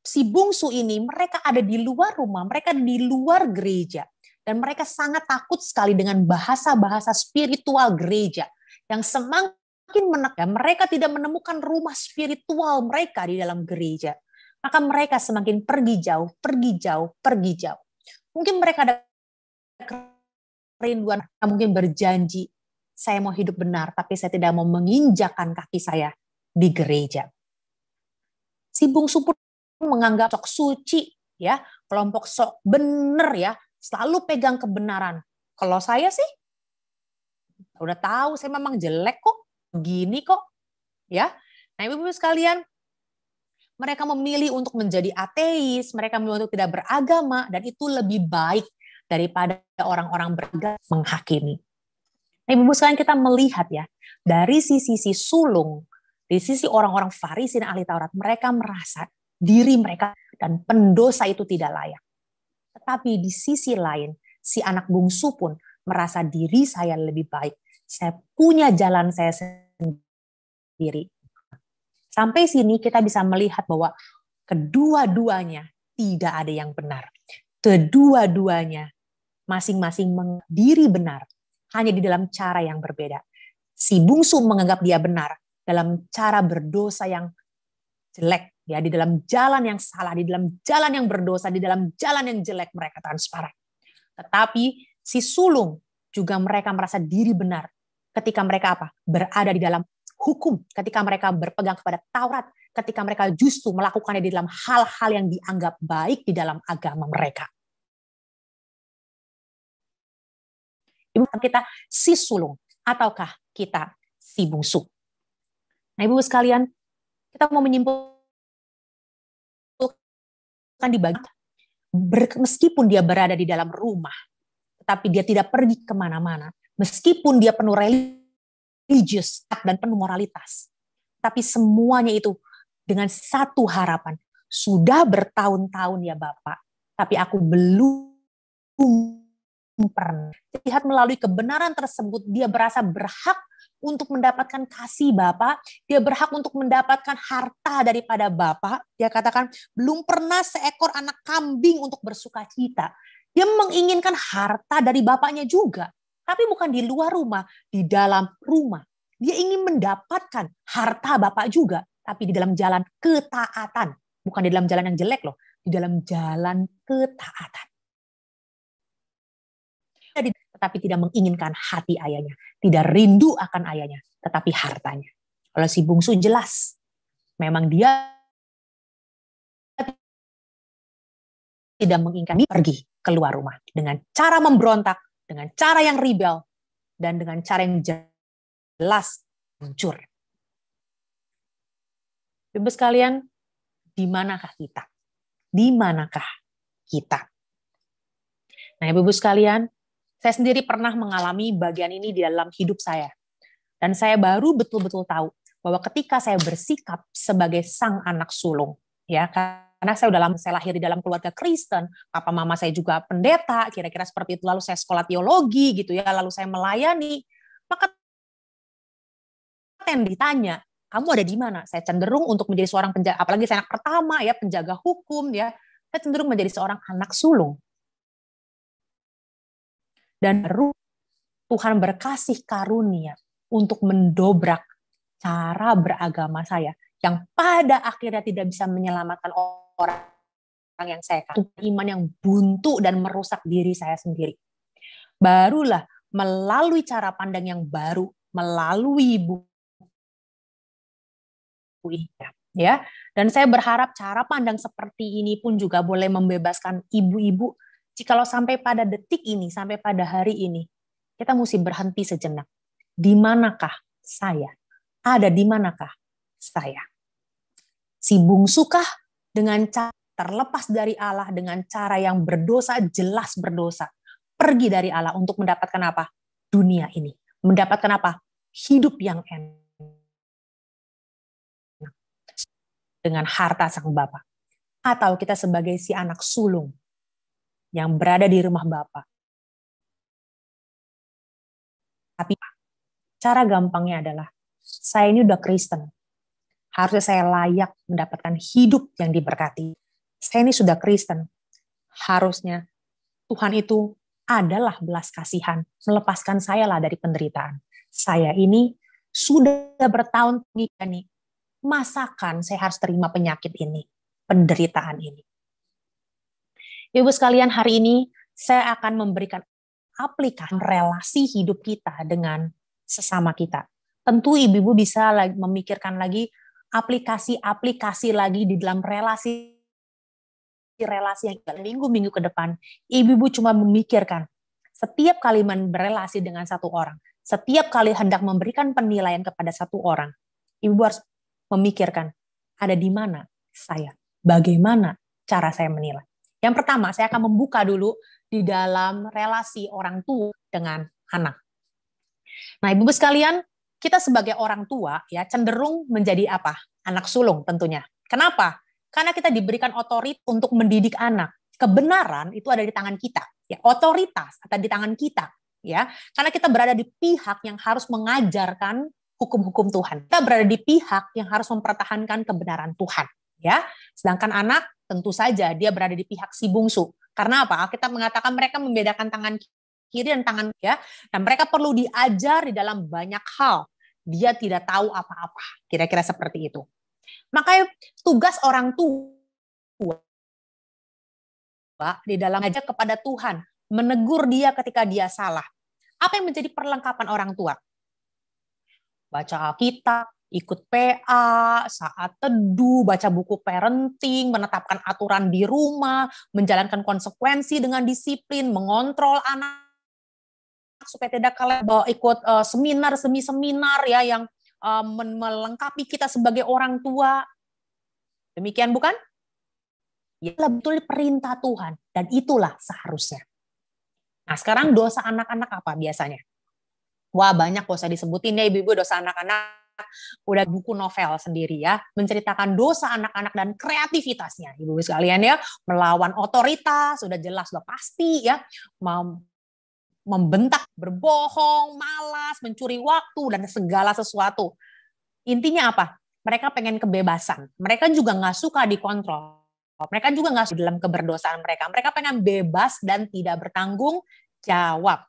A: si bungsu ini mereka ada di luar rumah, mereka di luar gereja. Dan mereka sangat takut sekali dengan bahasa-bahasa spiritual gereja yang semakin menekan. Mereka tidak menemukan rumah spiritual mereka di dalam gereja. Maka mereka semakin pergi jauh, pergi jauh, pergi jauh. Mungkin mereka ada kerinduan, mungkin berjanji, saya mau hidup benar, tapi saya tidak mau menginjakkan kaki saya di gereja. Si bungsu pun menganggap sok suci, ya, kelompok sok bener ya, selalu pegang kebenaran. Kalau saya sih, udah tahu saya memang jelek kok, begini kok, ya. Nah, ibu-ibu sekalian, mereka memilih untuk menjadi ateis, mereka memilih untuk tidak beragama, dan itu lebih baik daripada orang-orang beragama menghakimi. Nah, ibu-ibu sekalian, kita melihat ya, dari sisi sulung, di sisi orang-orang Farisi dan ahli Taurat, mereka merasa diri mereka dan pendosa itu tidak layak. Tetapi di sisi lain, si anak bungsu pun merasa diri saya lebih baik. Saya punya jalan saya sendiri. Sampai sini kita bisa melihat bahwa kedua-duanya tidak ada yang benar. Kedua-duanya masing-masing diri benar, hanya di dalam cara yang berbeda. Si bungsu menganggap dia benar dalam cara berdosa yang jelek, ya, di dalam jalan yang salah, di dalam jalan yang berdosa, di dalam jalan yang jelek mereka transparan. Tetapi si sulung juga mereka merasa diri benar ketika mereka apa? Berada di dalam hukum, ketika mereka berpegang kepada Taurat, ketika mereka justru melakukannya di dalam hal-hal yang dianggap baik di dalam agama mereka. Ibu, kita si sulung ataukah kita si bungsu? Nah, ibu sekalian, kita mau menyimpulkan di bagian meskipun dia berada di dalam rumah, tetapi dia tidak pergi kemana-mana, meskipun dia penuh religius dan penuh moralitas, tapi semuanya itu dengan satu harapan, sudah bertahun-tahun ya Bapak, tapi aku belum pernah lihat melalui kebenaran tersebut, dia berasa berhak untuk mendapatkan kasih Bapak, dia berhak untuk mendapatkan harta daripada Bapak. Dia katakan, belum pernah seekor anak kambing untuk bersuka cita. Dia menginginkan harta dari bapaknya juga, tapi bukan di luar rumah, di dalam rumah. Dia ingin mendapatkan harta Bapak juga, tapi di dalam jalan ketaatan. Bukan di dalam jalan yang jelek loh, di dalam jalan ketaatan. Tetapi tidak menginginkan hati ayahnya, tidak rindu akan ayahnya, tetapi hartanya. Kalau si bungsu jelas, memang dia tidak menginginkan dia pergi keluar rumah dengan cara memberontak, dengan cara yang rebel, dan dengan cara yang jelas hancur. Ibu sekalian, di manakah kita? Di manakah kita? Nah, ibu sekalian, saya sendiri pernah mengalami bagian ini di dalam hidup saya. Dan saya baru betul-betul tahu bahwa ketika saya bersikap sebagai sang anak sulung, ya, karena saya lahir di dalam keluarga Kristen, papa mama saya juga pendeta, kira-kira seperti itu, lalu saya sekolah teologi gitu ya, lalu saya melayani, maka yang ditanya, kamu ada di mana? Saya cenderung untuk menjadi seorang penjaga, apalagi saya anak pertama ya, penjaga hukum ya, saya cenderung menjadi seorang anak sulung. Dan baru Tuhan berkasih karunia untuk mendobrak cara beragama saya yang pada akhirnya tidak bisa menyelamatkan orang yang saya katakan, iman yang buntu dan merusak diri saya sendiri. Barulah melalui cara pandang yang baru, melalui buku ini, ya. Dan saya berharap cara pandang seperti ini pun juga boleh membebaskan ibu-ibu. Jikalau sampai pada detik ini, sampai pada hari ini, kita mesti berhenti sejenak. Di manakah saya? Ada di manakah saya? Si bungsukah dengan cara terlepas dari Allah, dengan cara yang berdosa, jelas berdosa. Pergi dari Allah untuk mendapatkan apa? Dunia ini. Mendapatkan apa? Hidup yang enak. Dengan harta sang Bapa. Atau kita sebagai si anak sulung yang berada di rumah Bapa. Tapi cara gampangnya adalah, saya ini udah Kristen. Harusnya saya layak mendapatkan hidup yang diberkati. Saya ini sudah Kristen. Harusnya Tuhan itu adalah belas kasihan. Melepaskan saya lah dari penderitaan. Saya ini sudah bertahun nih. Masakan saya harus terima penyakit ini, penderitaan ini. Ibu sekalian, hari ini saya akan memberikan aplikasi relasi hidup kita dengan sesama kita. Tentu ibu-ibu bisa memikirkan lagi aplikasi-aplikasi lagi di dalam relasi yang minggu-minggu ke depan. Ibu-ibu cuma memikirkan setiap kali berelasi dengan satu orang, setiap kali hendak memberikan penilaian kepada satu orang, ibu harus memikirkan ada di mana saya, bagaimana cara saya menilai. Yang pertama, saya akan membuka dulu di dalam relasi orang tua dengan anak. Nah, ibu-ibu sekalian, kita sebagai orang tua ya cenderung menjadi apa? Anak sulung tentunya. Kenapa? Karena kita diberikan otoritas untuk mendidik anak. Kebenaran itu ada di tangan kita. Ya, otoritas ada di tangan kita. Ya, karena kita berada di pihak yang harus mengajarkan hukum-hukum Tuhan. Kita berada di pihak yang harus mempertahankan kebenaran Tuhan. Ya, sedangkan anak tentu saja dia berada di pihak si bungsu. Karena apa? Kita mengatakan mereka membedakan tangan kiri dan tangan ya, dan mereka perlu diajar di dalam banyak hal. Dia tidak tahu apa-apa. Kira-kira seperti itu. Makanya tugas orang tua di dalam ajar kepada Tuhan, menegur dia ketika dia salah. Apa yang menjadi perlengkapan orang tua? Baca Alkitab, ikut PA, saat teduh, baca buku parenting, menetapkan aturan di rumah, menjalankan konsekuensi dengan disiplin, mengontrol anak supaya tidak kalah ikut seminar, semi-seminar ya yang melengkapi kita sebagai orang tua. Demikian bukan? Ya, betul perintah Tuhan dan itulah seharusnya. Nah, sekarang dosa anak-anak apa biasanya? Wah, banyak gak usah disebutin ya ibu-ibu, dosa anak-anak. Udah buku novel sendiri ya, menceritakan dosa anak-anak dan kreativitasnya. Ibu-ibu sekalian ya, melawan otoritas, sudah jelas, sudah pasti ya, membentak, berbohong, malas, mencuri waktu, dan segala sesuatu. Intinya apa? Mereka pengen kebebasan. Mereka juga nggak suka dikontrol. Mereka juga nggak suka dalam keberdosaan mereka. Mereka pengen bebas dan tidak bertanggung jawab.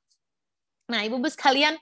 A: Nah, ibu-ibu sekalian,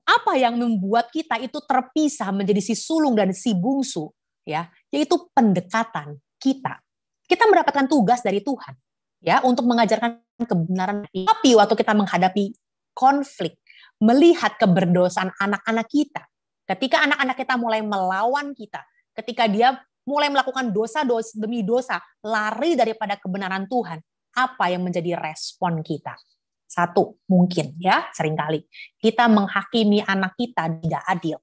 A: apa yang membuat kita itu terpisah menjadi si sulung dan si bungsu, ya, yaitu pendekatan kita. Kita mendapatkan tugas dari Tuhan, ya, untuk mengajarkan kebenaran. Tapi waktu kita menghadapi konflik, melihat keberdosaan anak-anak kita, ketika anak-anak kita mulai melawan kita, ketika dia mulai melakukan dosa demi dosa, lari daripada kebenaran Tuhan, apa yang menjadi respon kita? Satu, mungkin ya, seringkali kita menghakimi anak kita tidak adil.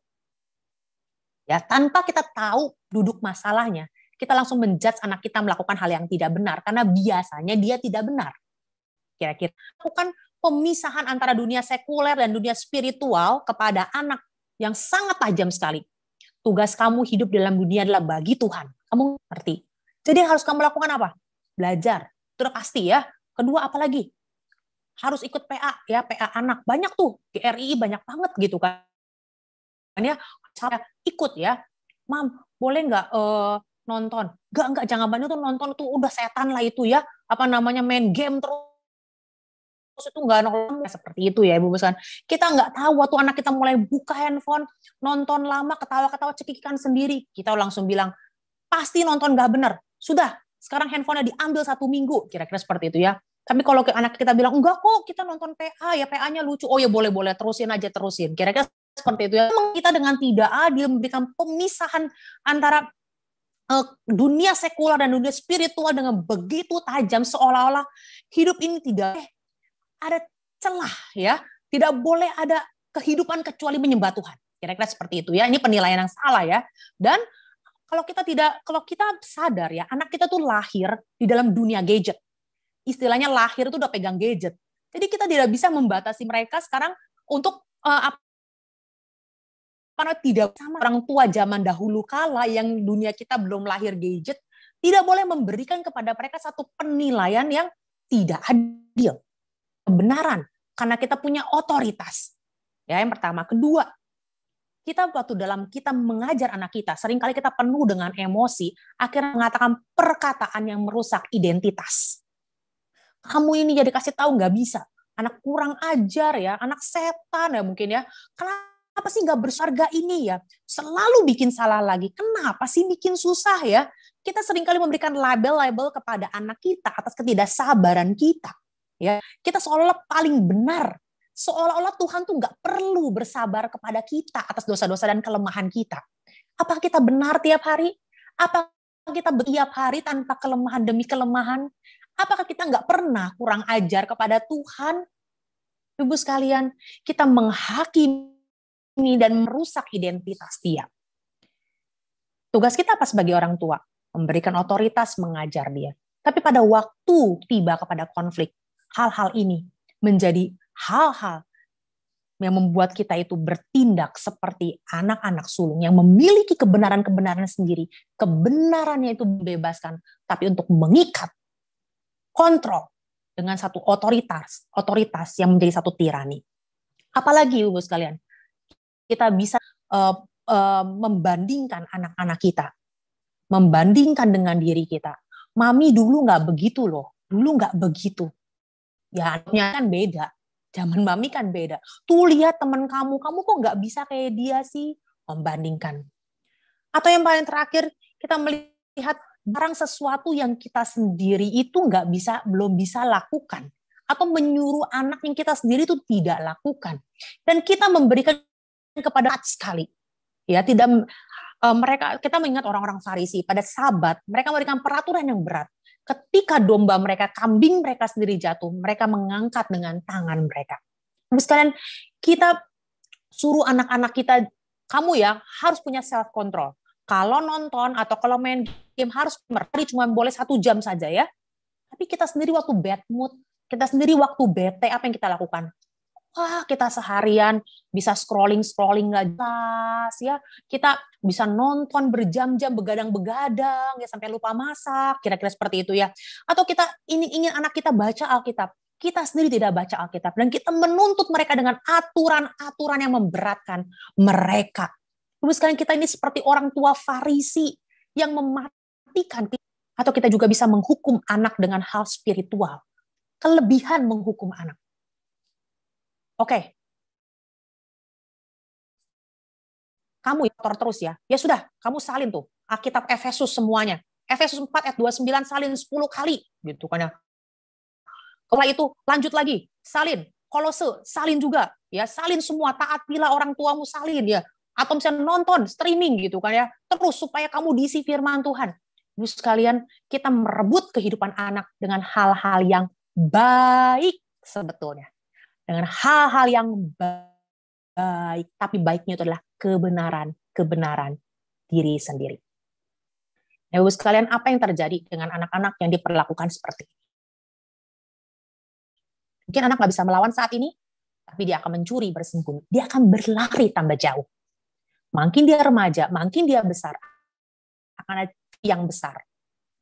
A: Ya, tanpa kita tahu duduk masalahnya, kita langsung menjudge anak kita melakukan hal yang tidak benar karena biasanya dia tidak benar. Kira-kira lakukan pemisahan antara dunia sekuler dan dunia spiritual kepada anak yang sangat tajam sekali. Tugas kamu hidup dalam dunia adalah bagi Tuhan. Kamu ngerti. Jadi harus kamu lakukan apa? Belajar. Itu udah pasti ya. Kedua, apa lagi? Harus ikut PA ya, PA anak. Banyak tuh, GRI banyak banget gitu kan. Ya, saya ikut ya. Mam, boleh nggak nonton? Enggak, jangan banyak tuh nonton tuh udah setan lah itu ya. Apa namanya main game terus itu nggak nonton seperti itu ya ibu sekalian. Kita nggak tahu waktu anak kita mulai buka handphone, nonton lama, ketawa-ketawa cekikikan sendiri. Kita langsung bilang, pasti nonton nggak bener. Sudah, sekarang handphonenya diambil 1 minggu. Kira-kira seperti itu ya. Tapi kalau anak kita bilang, enggak kok kita nonton PA, ya PA-nya lucu. Oh ya boleh-boleh, terusin aja, terusin. Kira-kira seperti itu ya. Memang kita dengan tidak adil memberikan pemisahan antara dunia sekuler dan dunia spiritual dengan begitu tajam, seolah-olah hidup ini tidak ada celah ya. Tidak boleh ada kehidupan kecuali menyembah Tuhan. Kira-kira seperti itu ya. Ini penilaian yang salah ya. Dan kalau kita sadar ya, anak kita tuh lahir di dalam dunia gadget. Istilahnya lahir itu udah pegang gadget. Jadi kita tidak bisa membatasi mereka sekarang untuk karena tidak sama orang tua zaman dahulu kala yang dunia kita belum lahir gadget, tidak boleh memberikan kepada mereka satu penilaian yang tidak adil. Kebenaran, karena kita punya otoritas. Ya, yang pertama. Kedua, waktu dalam kita mengajar anak kita, seringkali kita penuh dengan emosi, akhirnya mengatakan perkataan yang merusak identitas. Kamu ini jadi kasih tahu nggak bisa. Anak kurang ajar ya, anak setan ya mungkin ya. Kenapa sih nggak berharga ini ya? Selalu bikin salah lagi. Kenapa sih bikin susah ya? Kita seringkali memberikan label-label kepada anak kita atas ketidaksabaran kita. Ya, kita seolah-olah paling benar. Seolah-olah Tuhan tuh nggak perlu bersabar kepada kita atas dosa-dosa dan kelemahan kita. Apakah kita benar tiap hari? Apakah kita tiap hari tanpa kelemahan demi kelemahan? Apakah kita nggak pernah kurang ajar kepada Tuhan? Ibu sekalian, kita menghakimi dan merusak identitas dia. Tugas kita apa sebagai orang tua? Memberikan otoritas, mengajar dia. Tapi pada waktu tiba kepada konflik, hal-hal ini menjadi hal-hal yang membuat kita itu bertindak seperti anak-anak sulung yang memiliki kebenaran-kebenaran sendiri. Kebenarannya itu bebaskan, tapi untuk mengikat, kontrol dengan satu otoritas yang menjadi satu tirani. Apalagi Ibu sekalian, kita bisa membandingkan anak-anak kita, membandingkan dengan diri kita. Mami dulu nggak begitu loh, dulu nggak begitu. Ya anaknya kan beda, zaman mami kan beda. Tuh lihat teman kamu kok nggak bisa kayak dia sih, membandingkan. Atau yang paling terakhir, kita melihat barang sesuatu yang kita sendiri itu belum bisa lakukan, atau menyuruh anak yang kita sendiri itu tidak lakukan, dan kita memberikan kepada sekali. Ya, kita mengingat orang-orang Farisi pada Sabat, mereka memberikan peraturan yang berat. Ketika domba mereka, kambing mereka sendiri jatuh, mereka mengangkat dengan tangan mereka. Terus sekalian, kita suruh anak-anak kita, kamu ya harus punya self control. Kalau nonton atau kalau main game harus cuma boleh 1 jam saja ya. Tapi kita sendiri waktu bad mood, kita sendiri waktu bete, apa yang kita lakukan? Wah, kita seharian bisa scrolling nggak jelas ya. Kita bisa nonton berjam-jam, begadang-begadang ya sampai lupa masak, kira-kira seperti itu ya. Atau kita ingin anak kita baca Alkitab, kita sendiri tidak baca Alkitab dan kita menuntut mereka dengan aturan-aturan yang memberatkan mereka. Terus sekalian kita ini seperti orang tua Farisi yang mematikan, atau kita juga bisa menghukum anak dengan hal spiritual. Kelebihan menghukum anak. Oke. Kamu kotor terus ya. Ya sudah, kamu salin tuh Alkitab Efesus semuanya. Efesus 4 ayat 29 salin 10 kali gitu kan ya. Setelah itu lanjut lagi, salin. Kolose salin juga ya, salin semua, taatilah orang tuamu, salin ya. Atau misalnya nonton streaming gitu kan ya. Terus supaya kamu diisi firman Tuhan. Ibu sekalian, kita merebut kehidupan anak dengan hal-hal yang baik sebetulnya. Dengan hal-hal yang baik, tapi baiknya itu adalah kebenaran diri sendiri. Nah, Ibu sekalian, apa yang terjadi dengan anak-anak yang diperlakukan seperti ini? Mungkin anak nggak bisa melawan saat ini, tapi dia akan mencuri bersembunyi. Dia akan berlari tambah jauh. Makin dia remaja, makin dia besar, akan ada yang besar.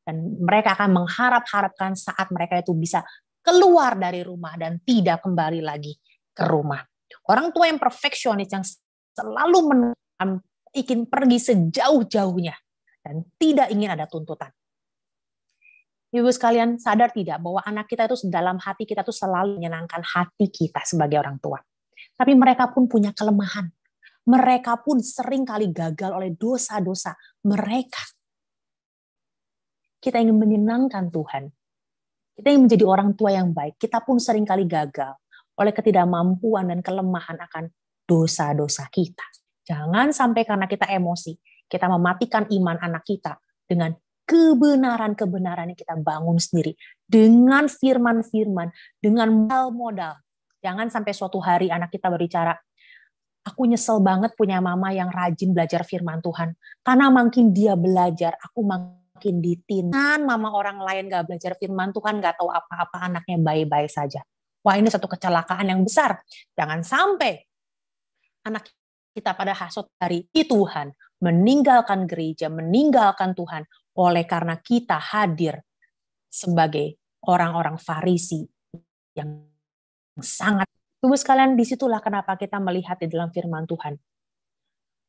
A: Dan mereka akan mengharap-harapkan saat mereka itu bisa keluar dari rumah dan tidak kembali lagi ke rumah. Orang tua yang perfeksionis yang selalu ingin pergi sejauh-jauhnya dan tidak ingin ada tuntutan. Ibu sekalian, sadar tidak bahwa anak kita itu dalam hati kita itu selalu menyenangkan hati kita sebagai orang tua. Tapi mereka pun punya kelemahan. Mereka pun sering kali gagal oleh dosa-dosa mereka. Kita ingin menyenangkan Tuhan. Kita ingin menjadi orang tua yang baik. Kita pun sering kali gagal oleh ketidakmampuan dan kelemahan akan dosa-dosa kita. Jangan sampai karena kita emosi, kita mematikan iman anak kita dengan kebenaran-kebenaran yang kita bangun sendiri. Dengan firman-firman, dengan modal. Jangan sampai suatu hari anak kita berbicara, aku nyesel banget punya mama yang rajin belajar firman Tuhan. Karena makin dia belajar, aku makin ditindan. Mama orang lain gak belajar firman Tuhan, gak tahu apa-apa, anaknya baik-baik saja. Wah, ini satu kecelakaan yang besar. Jangan sampai anak kita pada hasut dari Tuhan, meninggalkan gereja, meninggalkan Tuhan, oleh karena kita hadir sebagai orang-orang Farisi yang sangat. Ibu sekalian, disitulah kenapa kita melihat di dalam firman Tuhan.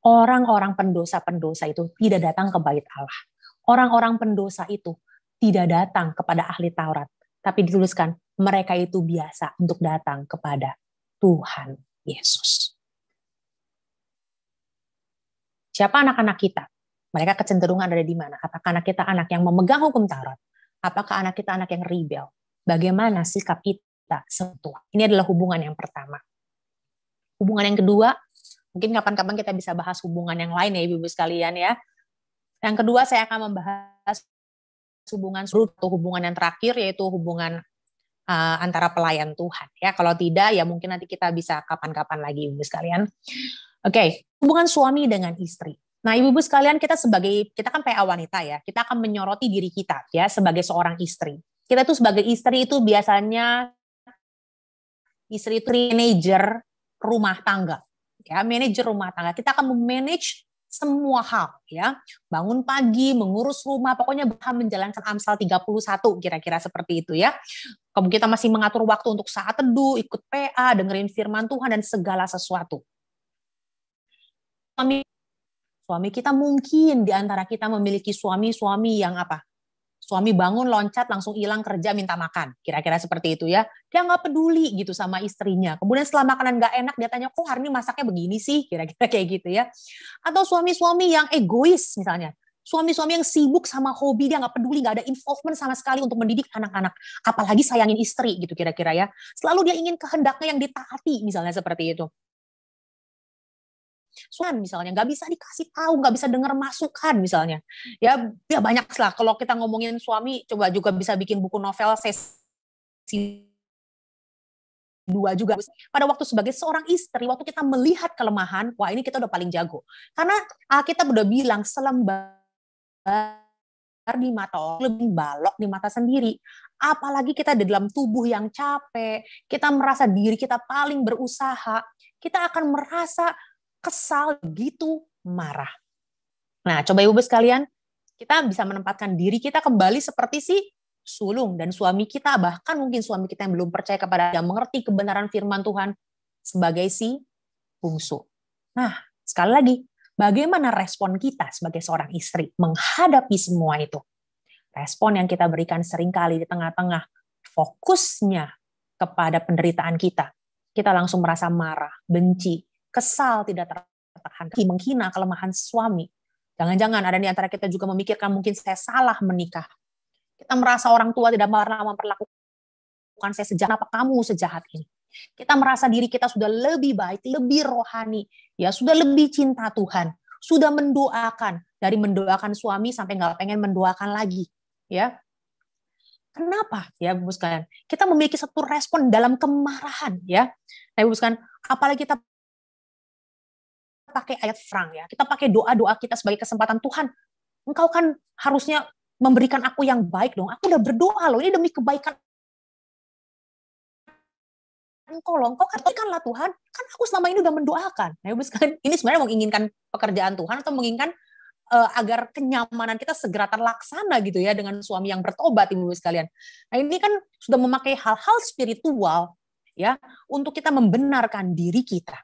A: Orang-orang pendosa-pendosa itu tidak datang ke bait Allah. Orang-orang pendosa itu tidak datang kepada ahli Taurat. Tapi dituliskan, mereka itu biasa untuk datang kepada Tuhan Yesus. Siapa anak-anak kita? Mereka kecenderungan ada di mana? Apakah anak kita anak yang memegang hukum Taurat? Apakah anak kita anak yang rebel? Bagaimana sikap kita sentuh. Ini adalah hubungan yang pertama. Hubungan yang kedua, mungkin kapan-kapan kita bisa bahas hubungan yang lain ya Ibu-ibu sekalian ya. Yang kedua saya akan membahas hubungan yang terakhir, yaitu hubungan antara pelayan Tuhan ya. Kalau tidak ya mungkin nanti kita bisa kapan-kapan lagi Ibu sekalian. Oke, hubungan suami dengan istri. Nah, Ibu-ibu sekalian, kita kan PA wanita ya, kita akan menyoroti diri kita ya sebagai seorang istri. Kita tuh sebagai istri itu biasanya istri itu manajer rumah tangga. Ya, manajer rumah tangga. Kita akan memanage semua hal ya. Bangun pagi, mengurus rumah, pokoknya menjalankan Amsal 31 kira-kira seperti itu ya. Kalau kita masih mengatur waktu untuk saat teduh, ikut PA, dengerin firman Tuhan dan segala sesuatu. Suami kita mungkin di antara kita memiliki suami-suami yang apa? Suami bangun, loncat, langsung hilang kerja, minta makan. Kira-kira seperti itu ya. Dia nggak peduli gitu sama istrinya. Kemudian setelah makanan nggak enak, dia tanya, kok hari ini masaknya begini sih? Kira-kira kayak gitu ya. Atau suami-suami yang egois misalnya. Suami-suami yang sibuk sama hobi, dia nggak peduli, nggak ada involvement sama sekali untuk mendidik anak-anak. Apalagi sayangin istri gitu kira-kira ya. Selalu dia ingin kehendaknya yang ditaati misalnya seperti itu. Misalnya nggak bisa dikasih tahu, nggak bisa dengar masukan misalnya, ya banyak lah. Kalau kita ngomongin suami, coba juga bisa bikin buku novel sesi 2 juga. Pada waktu sebagai seorang istri, waktu kita melihat kelemahan, wah ini kita udah paling jago. Karena kita udah bilang selembar di mata orang lebih balok di mata sendiri. Apalagi kita di dalam tubuh yang capek, kita merasa diri kita paling berusaha, kita akan merasa kesal, begitu marah. Nah, coba Ibu sekalian, kita bisa menempatkan diri kita kembali seperti si sulung dan suami kita, bahkan mungkin suami kita yang belum percaya kepada, yang mengerti kebenaran firman Tuhan sebagai si bungsu. Nah, sekali lagi, bagaimana respon kita sebagai seorang istri menghadapi semua itu? Respon yang kita berikan seringkali di tengah-tengah fokusnya kepada penderitaan kita. Kita langsung merasa marah, benci, kesal, tidak tertahan, menghina kelemahan suami. Jangan-jangan ada di antara kita juga memikirkan mungkin saya salah menikah. Kita merasa orang tua tidak pernah memperlakukan saya sejahat, apa kamu sejahat ini? Kita merasa diri kita sudah lebih baik, lebih rohani, ya sudah lebih cinta Tuhan, sudah mendoakan, dari mendoakan suami sampai nggak pengen mendoakan lagi, ya. Kenapa ya Ibu sekalian? Kita memiliki satu respon dalam kemarahan, ya. Nah, Ibu sekalian, apalagi kita pakai ayat frang ya, kita pakai doa-doa kita sebagai kesempatan, Tuhan, Engkau kan harusnya memberikan aku yang baik dong, aku udah berdoa loh, ini demi kebaikan Engkau loh, Engkau katakanlah Tuhan, kan aku selama ini udah mendoakan. Nah, Ibu sekalian, ini sebenarnya menginginkan pekerjaan Tuhan atau menginginkan agar kenyamanan kita segera terlaksana gitu ya dengan suami yang bertobat Ibu sekalian. Nah, ini kan sudah memakai hal-hal spiritual ya untuk kita membenarkan diri kita.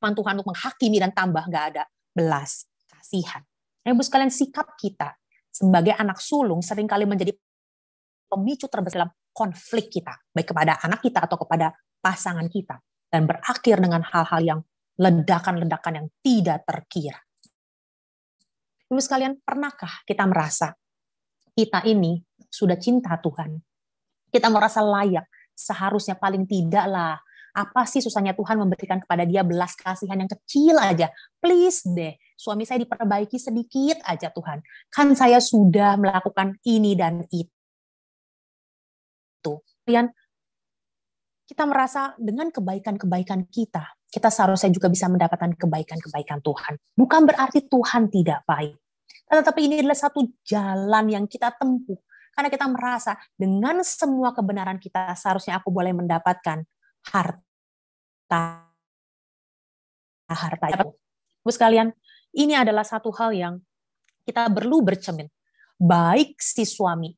A: Tuhan untuk menghakimi dan tambah nggak ada belas kasihan. Nah, Ibu sekalian, sikap kita sebagai anak sulung seringkali menjadi pemicu terbesar dalam konflik kita, baik kepada anak kita atau kepada pasangan kita, dan berakhir dengan hal-hal yang ledakan-ledakan yang tidak terkira. Ibu sekalian, pernahkah kita merasa kita ini sudah cinta Tuhan? Kita merasa layak, seharusnya paling tidak lah, apa sih susahnya Tuhan memberikan kepada dia belas kasihan yang kecil aja. Please deh, suami saya diperbaiki sedikit aja Tuhan. Kan saya sudah melakukan ini dan itu. Kemudian kita merasa dengan kebaikan-kebaikan kita seharusnya juga bisa mendapatkan kebaikan-kebaikan Tuhan. Bukan berarti Tuhan tidak baik. Tetapi ini adalah satu jalan yang kita tempuh. Karena kita merasa dengan semua kebenaran kita seharusnya aku boleh mendapatkan harta. Ibu sekalian, ini adalah satu hal yang kita perlu bercermin. Baik si suami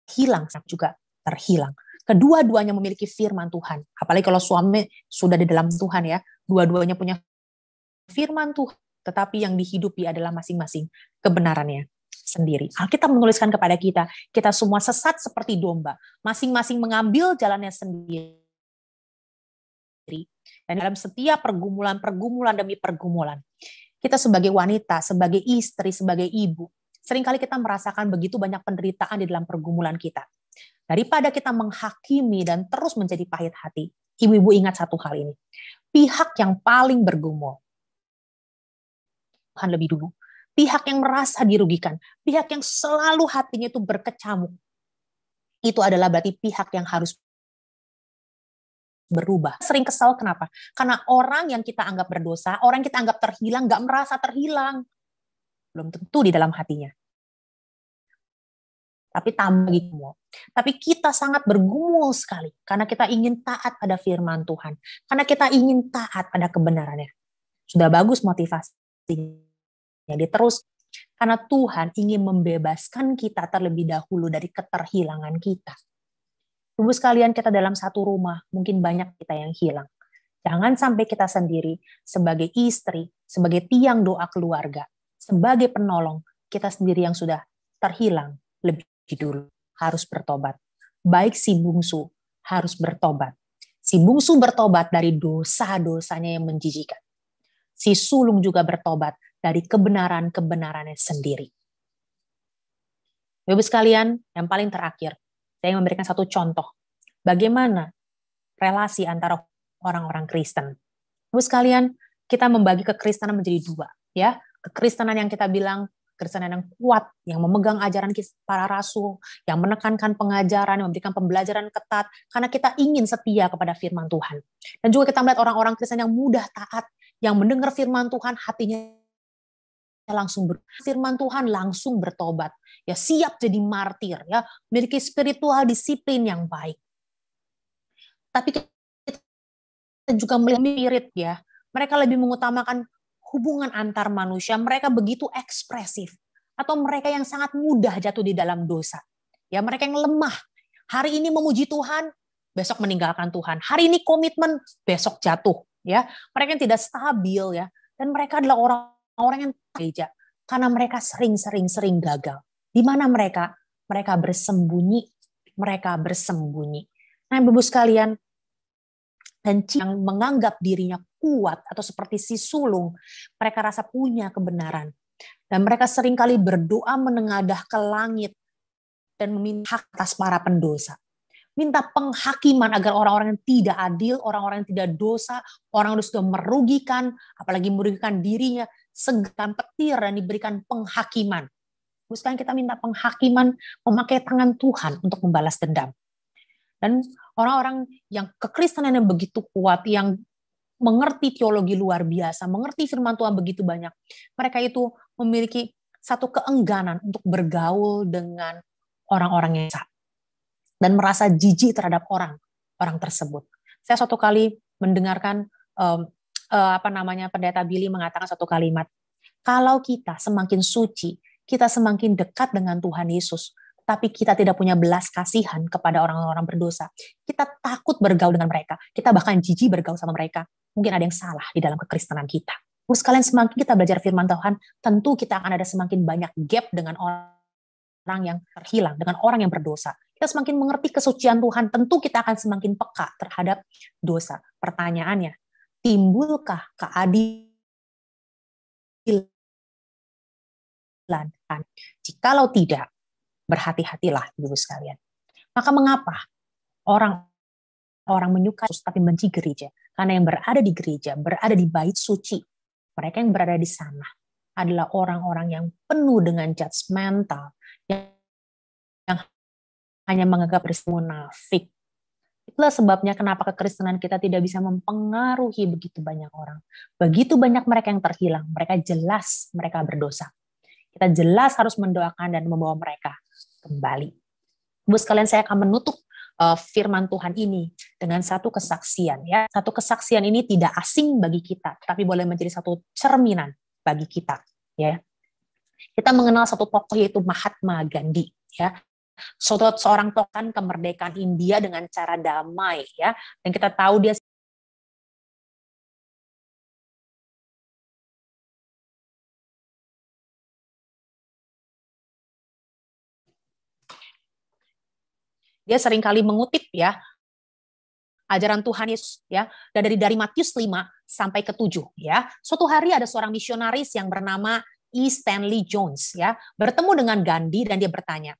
A: terhilang juga terhilang. Kedua-duanya memiliki firman Tuhan. Apalagi kalau suami sudah di dalam Tuhan ya, dua-duanya punya firman Tuhan, tetapi yang dihidupi adalah masing-masing kebenarannya sendiri. Alkitab menuliskan kepada kita, kita semua sesat seperti domba, masing-masing mengambil jalannya sendiri. Dan dalam setiap pergumulan demi pergumulan, kita sebagai wanita, sebagai istri, sebagai ibu, Seringkali kita merasakan begitu banyak penderitaan di dalam pergumulan kita. Daripada kita menghakimi dan terus menjadi pahit hati, ibu-ibu ingat satu hal ini. Pihak yang paling bergumul, Tuhan lebih dulu, pihak yang merasa dirugikan, pihak yang selalu hatinya itu berkecamuk, itu adalah berarti pihak yang harus berubah. Sering kesal, kenapa? Karena orang yang kita anggap berdosa, orang yang kita anggap terhilang, gak merasa terhilang. Belum tentu di dalam hatinya. Tapi tambah gitu. Tapi kita sangat bergumul sekali, karena kita ingin taat pada firman Tuhan. Karena kita ingin taat pada kebenarannya. Sudah bagus motivasinya, diterus. Karena Tuhan ingin membebaskan kita terlebih dahulu dari keterhilangan kita. Ibu sekalian, kita dalam satu rumah, mungkin banyak kita yang hilang. Jangan sampai kita sendiri, sebagai istri, sebagai tiang doa keluarga, sebagai penolong, kita sendiri yang sudah terhilang lebih dulu, harus bertobat. Baik si bungsu harus bertobat. Si bungsu bertobat dari dosa-dosanya yang menjijikan. Si sulung juga bertobat dari kebenaran-kebenarannya sendiri. Ibu sekalian, yang paling terakhir, saya memberikan satu contoh. Bagaimana relasi antara orang-orang Kristen. Ibu sekalian, kita membagi kekristenan menjadi dua. Ya, kekristenan yang kita bilang kekristenan yang kuat, yang memegang ajaran para rasul, yang menekankan pengajaran, yang memberikan pembelajaran ketat, karena kita ingin setia kepada firman Tuhan. Dan juga kita melihat orang-orang Kristen yang mudah taat, yang mendengar firman Tuhan, hatinya langsung firman Tuhan langsung bertobat, ya siap jadi martir, ya memiliki spiritual disiplin yang baik. Tapi kita juga melihat spirit, ya mereka lebih mengutamakan hubungan antar manusia, mereka begitu ekspresif, atau mereka yang sangat mudah jatuh di dalam dosa. Ya, mereka yang lemah. Hari ini memuji Tuhan, besok meninggalkan Tuhan. Hari ini komitmen, besok jatuh. Ya, mereka yang tidak stabil, ya. Dan mereka adalah orang-orang yang gereja, karena mereka sering gagal. Di mana mereka? Mereka bersembunyi. Nah, Ibu sekalian, dan yang menganggap dirinya kuat atau seperti si sulung, mereka rasa punya kebenaran. Dan mereka seringkali berdoa menengadah ke langit dan meminta hak atas para pendosa. Minta penghakiman agar orang-orang yang tidak adil, orang-orang yang tidak dosa, orang yang sudah merugikan, apalagi merugikan dirinya, segera petir dan diberikan penghakiman. Bukan kita minta penghakiman memakai tangan Tuhan untuk membalas dendam. Dan orang-orang yang kekristenan yang begitu kuat, yang mengerti teologi luar biasa, mengerti firman Tuhan begitu banyak, mereka itu memiliki satu keengganan untuk bergaul dengan orang-orang yang sah dan merasa jijik terhadap orang tersebut. Saya suatu kali mendengarkan pendeta Billy mengatakan satu kalimat, kalau kita semakin suci, kita semakin dekat dengan Tuhan Yesus, tapi kita tidak punya belas kasihan kepada orang-orang berdosa. Kita takut bergaul dengan mereka. Kita bahkan jijik bergaul sama mereka. Mungkin ada yang salah di dalam kekristenan kita. Terus kalian semakin kita belajar firman Tuhan, tentu kita akan ada semakin banyak gap dengan orang yang terhilang, dengan orang yang berdosa. Kita semakin mengerti kesucian Tuhan, tentu kita akan semakin peka terhadap dosa. Pertanyaannya, timbulkah keadilan? Jikalau tidak, berhati-hatilah Ibu sekalian. Maka mengapa orang menyukai tapi benci gereja? Karena yang berada di gereja, berada di bait suci, mereka yang berada di sana adalah orang-orang yang penuh dengan judgmental, yang hanya menganggap peristiwa munafik. Itulah sebabnya kenapa kekristenan kita tidak bisa mempengaruhi begitu banyak orang. Begitu banyak mereka yang terhilang, mereka jelas mereka berdosa. Kita jelas harus mendoakan dan membawa mereka kembali. Ibu sekalian, saya akan menutup firman Tuhan ini dengan satu kesaksian. Ya, satu kesaksian ini tidak asing bagi kita, tapi boleh menjadi satu cerminan bagi kita. Ya, kita mengenal satu tokoh yaitu Mahatma Gandhi. Ya, seorang tokoh kemerdekaan India dengan cara damai. Ya, dan kita tahu dia seringkali mengutip ya ajaran Tuhan Yesus ya, dan dari Matius 5 sampai ke 7 ya. Suatu hari ada seorang misionaris yang bernama E. Stanley Jones ya, bertemu dengan Gandhi dan dia bertanya,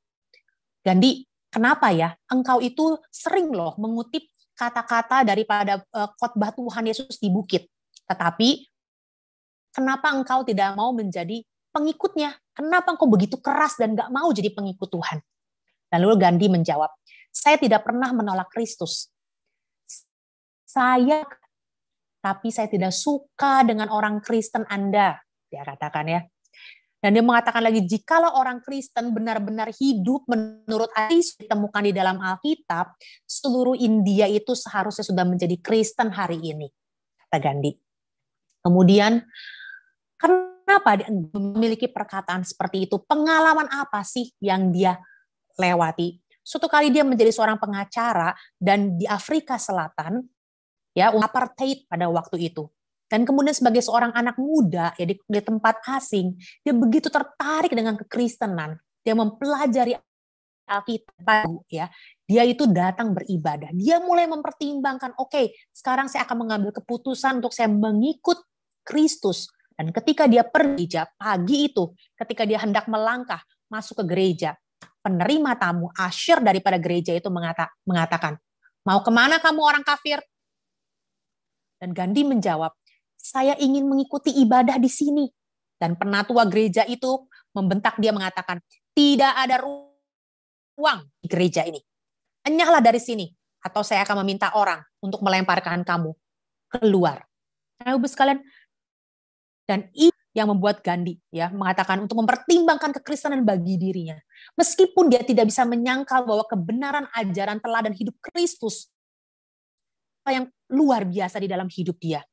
A: Gandhi, kenapa ya engkau itu sering loh mengutip kata-kata daripada khotbah Tuhan Yesus di bukit, tetapi kenapa engkau tidak mau menjadi pengikutnya? Kenapa engkau begitu keras dan gak mau jadi pengikut Tuhan? Lalu Gandhi menjawab, saya tidak pernah menolak Kristus. Tapi saya tidak suka dengan orang Kristen Anda, dia katakan ya. Dan dia mengatakan lagi, jikalau orang Kristen benar-benar hidup menurut Yesus ditemukan di dalam Alkitab, seluruh India itu seharusnya sudah menjadi Kristen hari ini, kata Gandhi. Kemudian, kenapa dia memiliki perkataan seperti itu? Pengalaman apa sih yang dia lewati? Suatu kali dia menjadi seorang pengacara dan di Afrika Selatan, ya, apartheid pada waktu itu. Dan kemudian sebagai seorang anak muda ya di tempat asing, dia begitu tertarik dengan kekristenan. Dia mempelajari Alkitab ya. Dia itu datang beribadah. Dia mulai mempertimbangkan, oke, sekarang saya akan mengambil keputusan untuk saya mengikut Kristus. Dan ketika dia pergi pagi itu, ketika dia hendak melangkah masuk ke gereja, penerima tamu, usher daripada gereja itu mengatakan, mau kemana kamu orang kafir? Dan Gandhi menjawab, saya ingin mengikuti ibadah di sini. Dan penatua gereja itu membentak dia mengatakan, tidak ada ruang di gereja ini. Enyahlah dari sini, atau saya akan meminta orang untuk melemparkan kamu keluar. Nah, Ibu sekalian, dan ini yang membuat Gandhi ya mengatakan untuk mempertimbangkan kekristenan bagi dirinya. Meskipun dia tidak bisa menyangkal bahwa kebenaran ajaran teladan hidup Kristus yang luar biasa di dalam hidup dia.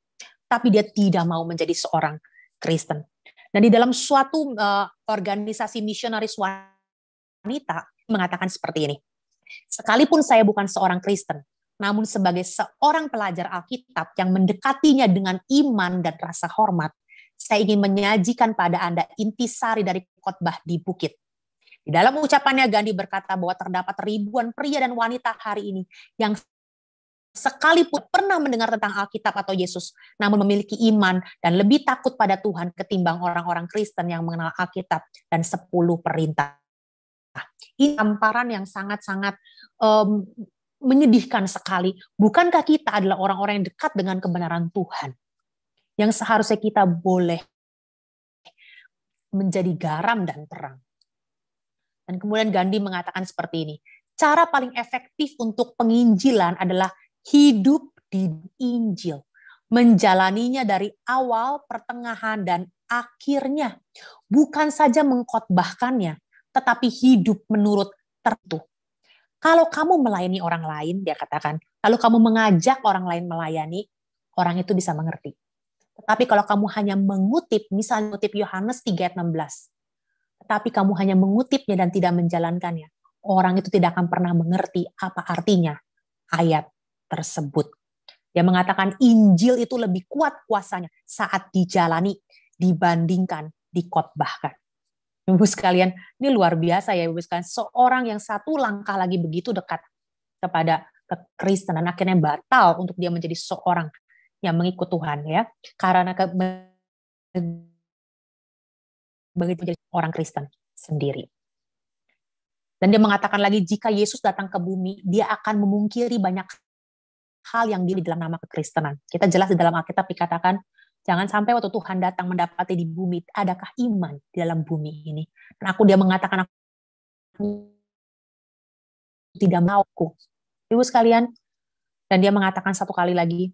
A: Tapi dia tidak mau menjadi seorang Kristen. Dan di dalam suatu organisasi misionaris wanita mengatakan seperti ini. Sekalipun saya bukan seorang Kristen, namun sebagai seorang pelajar Alkitab yang mendekatinya dengan iman dan rasa hormat, saya ingin menyajikan pada Anda intisari dari khotbah di bukit. Di dalam ucapannya Gandhi berkata bahwa terdapat ribuan pria dan wanita hari ini yang sekalipun pernah mendengar tentang Alkitab atau Yesus, namun memiliki iman dan lebih takut pada Tuhan ketimbang orang-orang Kristen yang mengenal Alkitab dan 10 perintah. Ini tamparan yang sangat-sangat menyedihkan sekali. Bukankah kita adalah orang-orang yang dekat dengan kebenaran Tuhan? Yang seharusnya kita boleh menjadi garam dan terang. Dan kemudian Gandhi mengatakan seperti ini, cara paling efektif untuk penginjilan adalah hidup di Injil, menjalaninya dari awal, pertengahan, dan akhirnya. Bukan saja mengkhotbahkannya, tetapi hidup menurut tertentu. Kalau kamu melayani orang lain, dia katakan, lalu kamu mengajak orang lain melayani, orang itu bisa mengerti. Tetapi kalau kamu hanya mengutip, misalnya mengutip Yohanes 3 ayat 16, tetapi kamu hanya mengutipnya dan tidak menjalankannya, orang itu tidak akan pernah mengerti apa artinya ayat tersebut. Dia mengatakan Injil itu lebih kuat kuasanya saat dijalani dibandingkan dikhotbahkan. Ibu sekalian, ini luar biasa ya Ibu sekalian. Seorang yang satu langkah lagi begitu dekat kepada kekristenan akhirnya batal untuk dia menjadi seorang yang mengikut Tuhan ya. Karena begitu menjadi orang Kristen sendiri. Dan dia mengatakan lagi jika Yesus datang ke bumi, dia akan memungkiri banyak hal yang di dalam nama kekristenan. Kita jelas di dalam Alkitab dikatakan, jangan sampai waktu Tuhan datang mendapati di bumi, adakah iman di dalam bumi ini. Dan dia mengatakan, aku tidak mau. Ibu sekalian, dan dia mengatakan satu kali lagi,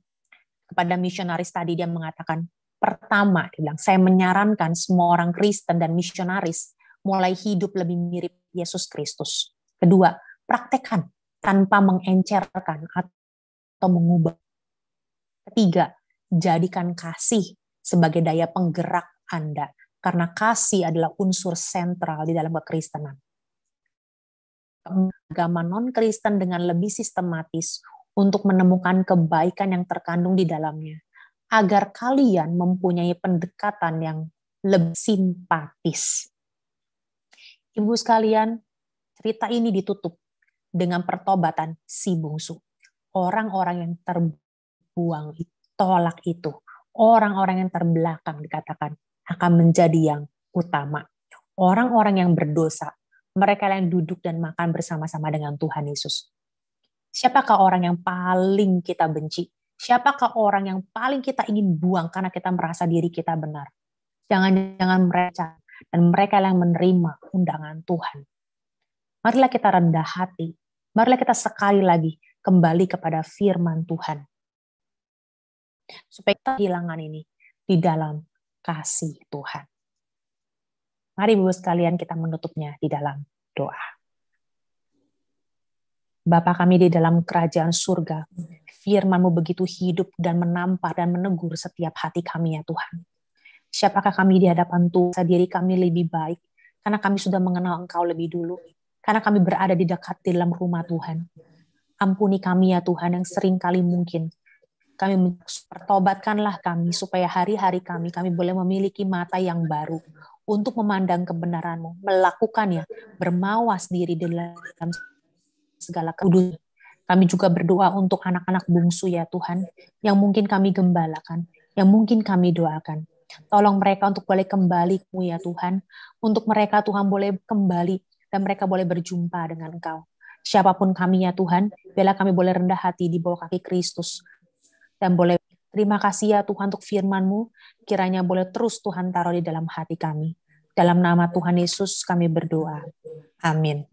A: kepada misionaris tadi, dia mengatakan, pertama, dia bilang, saya menyarankan semua orang Kristen dan misionaris mulai hidup lebih mirip Yesus Kristus. Kedua, praktekkan tanpa mengencerkan atau mengubah. Ketiga, jadikan kasih sebagai daya penggerak Anda, karena kasih adalah unsur sentral di dalam kekristenan. Agama non-Kristen dengan lebih sistematis untuk menemukan kebaikan yang terkandung di dalamnya, agar kalian mempunyai pendekatan yang lebih simpatis. Ibu sekalian, cerita ini ditutup dengan pertobatan si bungsu. Orang-orang yang terbuang, tolak itu, orang-orang yang terbelakang dikatakan akan menjadi yang utama. Orang-orang yang berdosa, mereka yang duduk dan makan bersama-sama dengan Tuhan Yesus. Siapakah orang yang paling kita benci? Siapakah orang yang paling kita ingin buang karena kita merasa diri kita benar? Jangan-jangan mereka, dan mereka yang menerima undangan Tuhan. Marilah kita rendah hati. Marilah kita sekali lagi kembali kepada firman Tuhan. Supaya kita kehilangan ini di dalam kasih Tuhan. Mari Ibu sekalian kita menutupnya di dalam doa. Bapa kami di dalam kerajaan surga, firman-Mu begitu hidup dan menampar dan menegur setiap hati kami ya Tuhan. Siapakah kami di hadapan Tuhan, diri kami lebih baik, karena kami sudah mengenal Engkau lebih dulu, karena kami berada di dekat di dalam rumah Tuhan. Ampuni kami ya Tuhan yang sering kali mungkin kami pertobatkanlah kami supaya hari-hari kami boleh memiliki mata yang baru untuk memandang kebenaran-Mu, melakukannya, bermawas diri dalam segala kudus. Kami juga berdoa untuk anak-anak bungsu ya Tuhan, yang mungkin kami gembalakan, yang mungkin kami doakan. Tolong mereka untuk boleh kembali-Mu ya Tuhan, untuk mereka Tuhan boleh kembali dan mereka boleh berjumpa dengan Engkau. Siapapun kami ya Tuhan, biarlah kami boleh rendah hati di bawah kaki Kristus. Dan boleh terima kasih ya Tuhan untuk firman-Mu, kiranya boleh terus Tuhan taruh di dalam hati kami. Dalam nama Tuhan Yesus kami berdoa. Amin.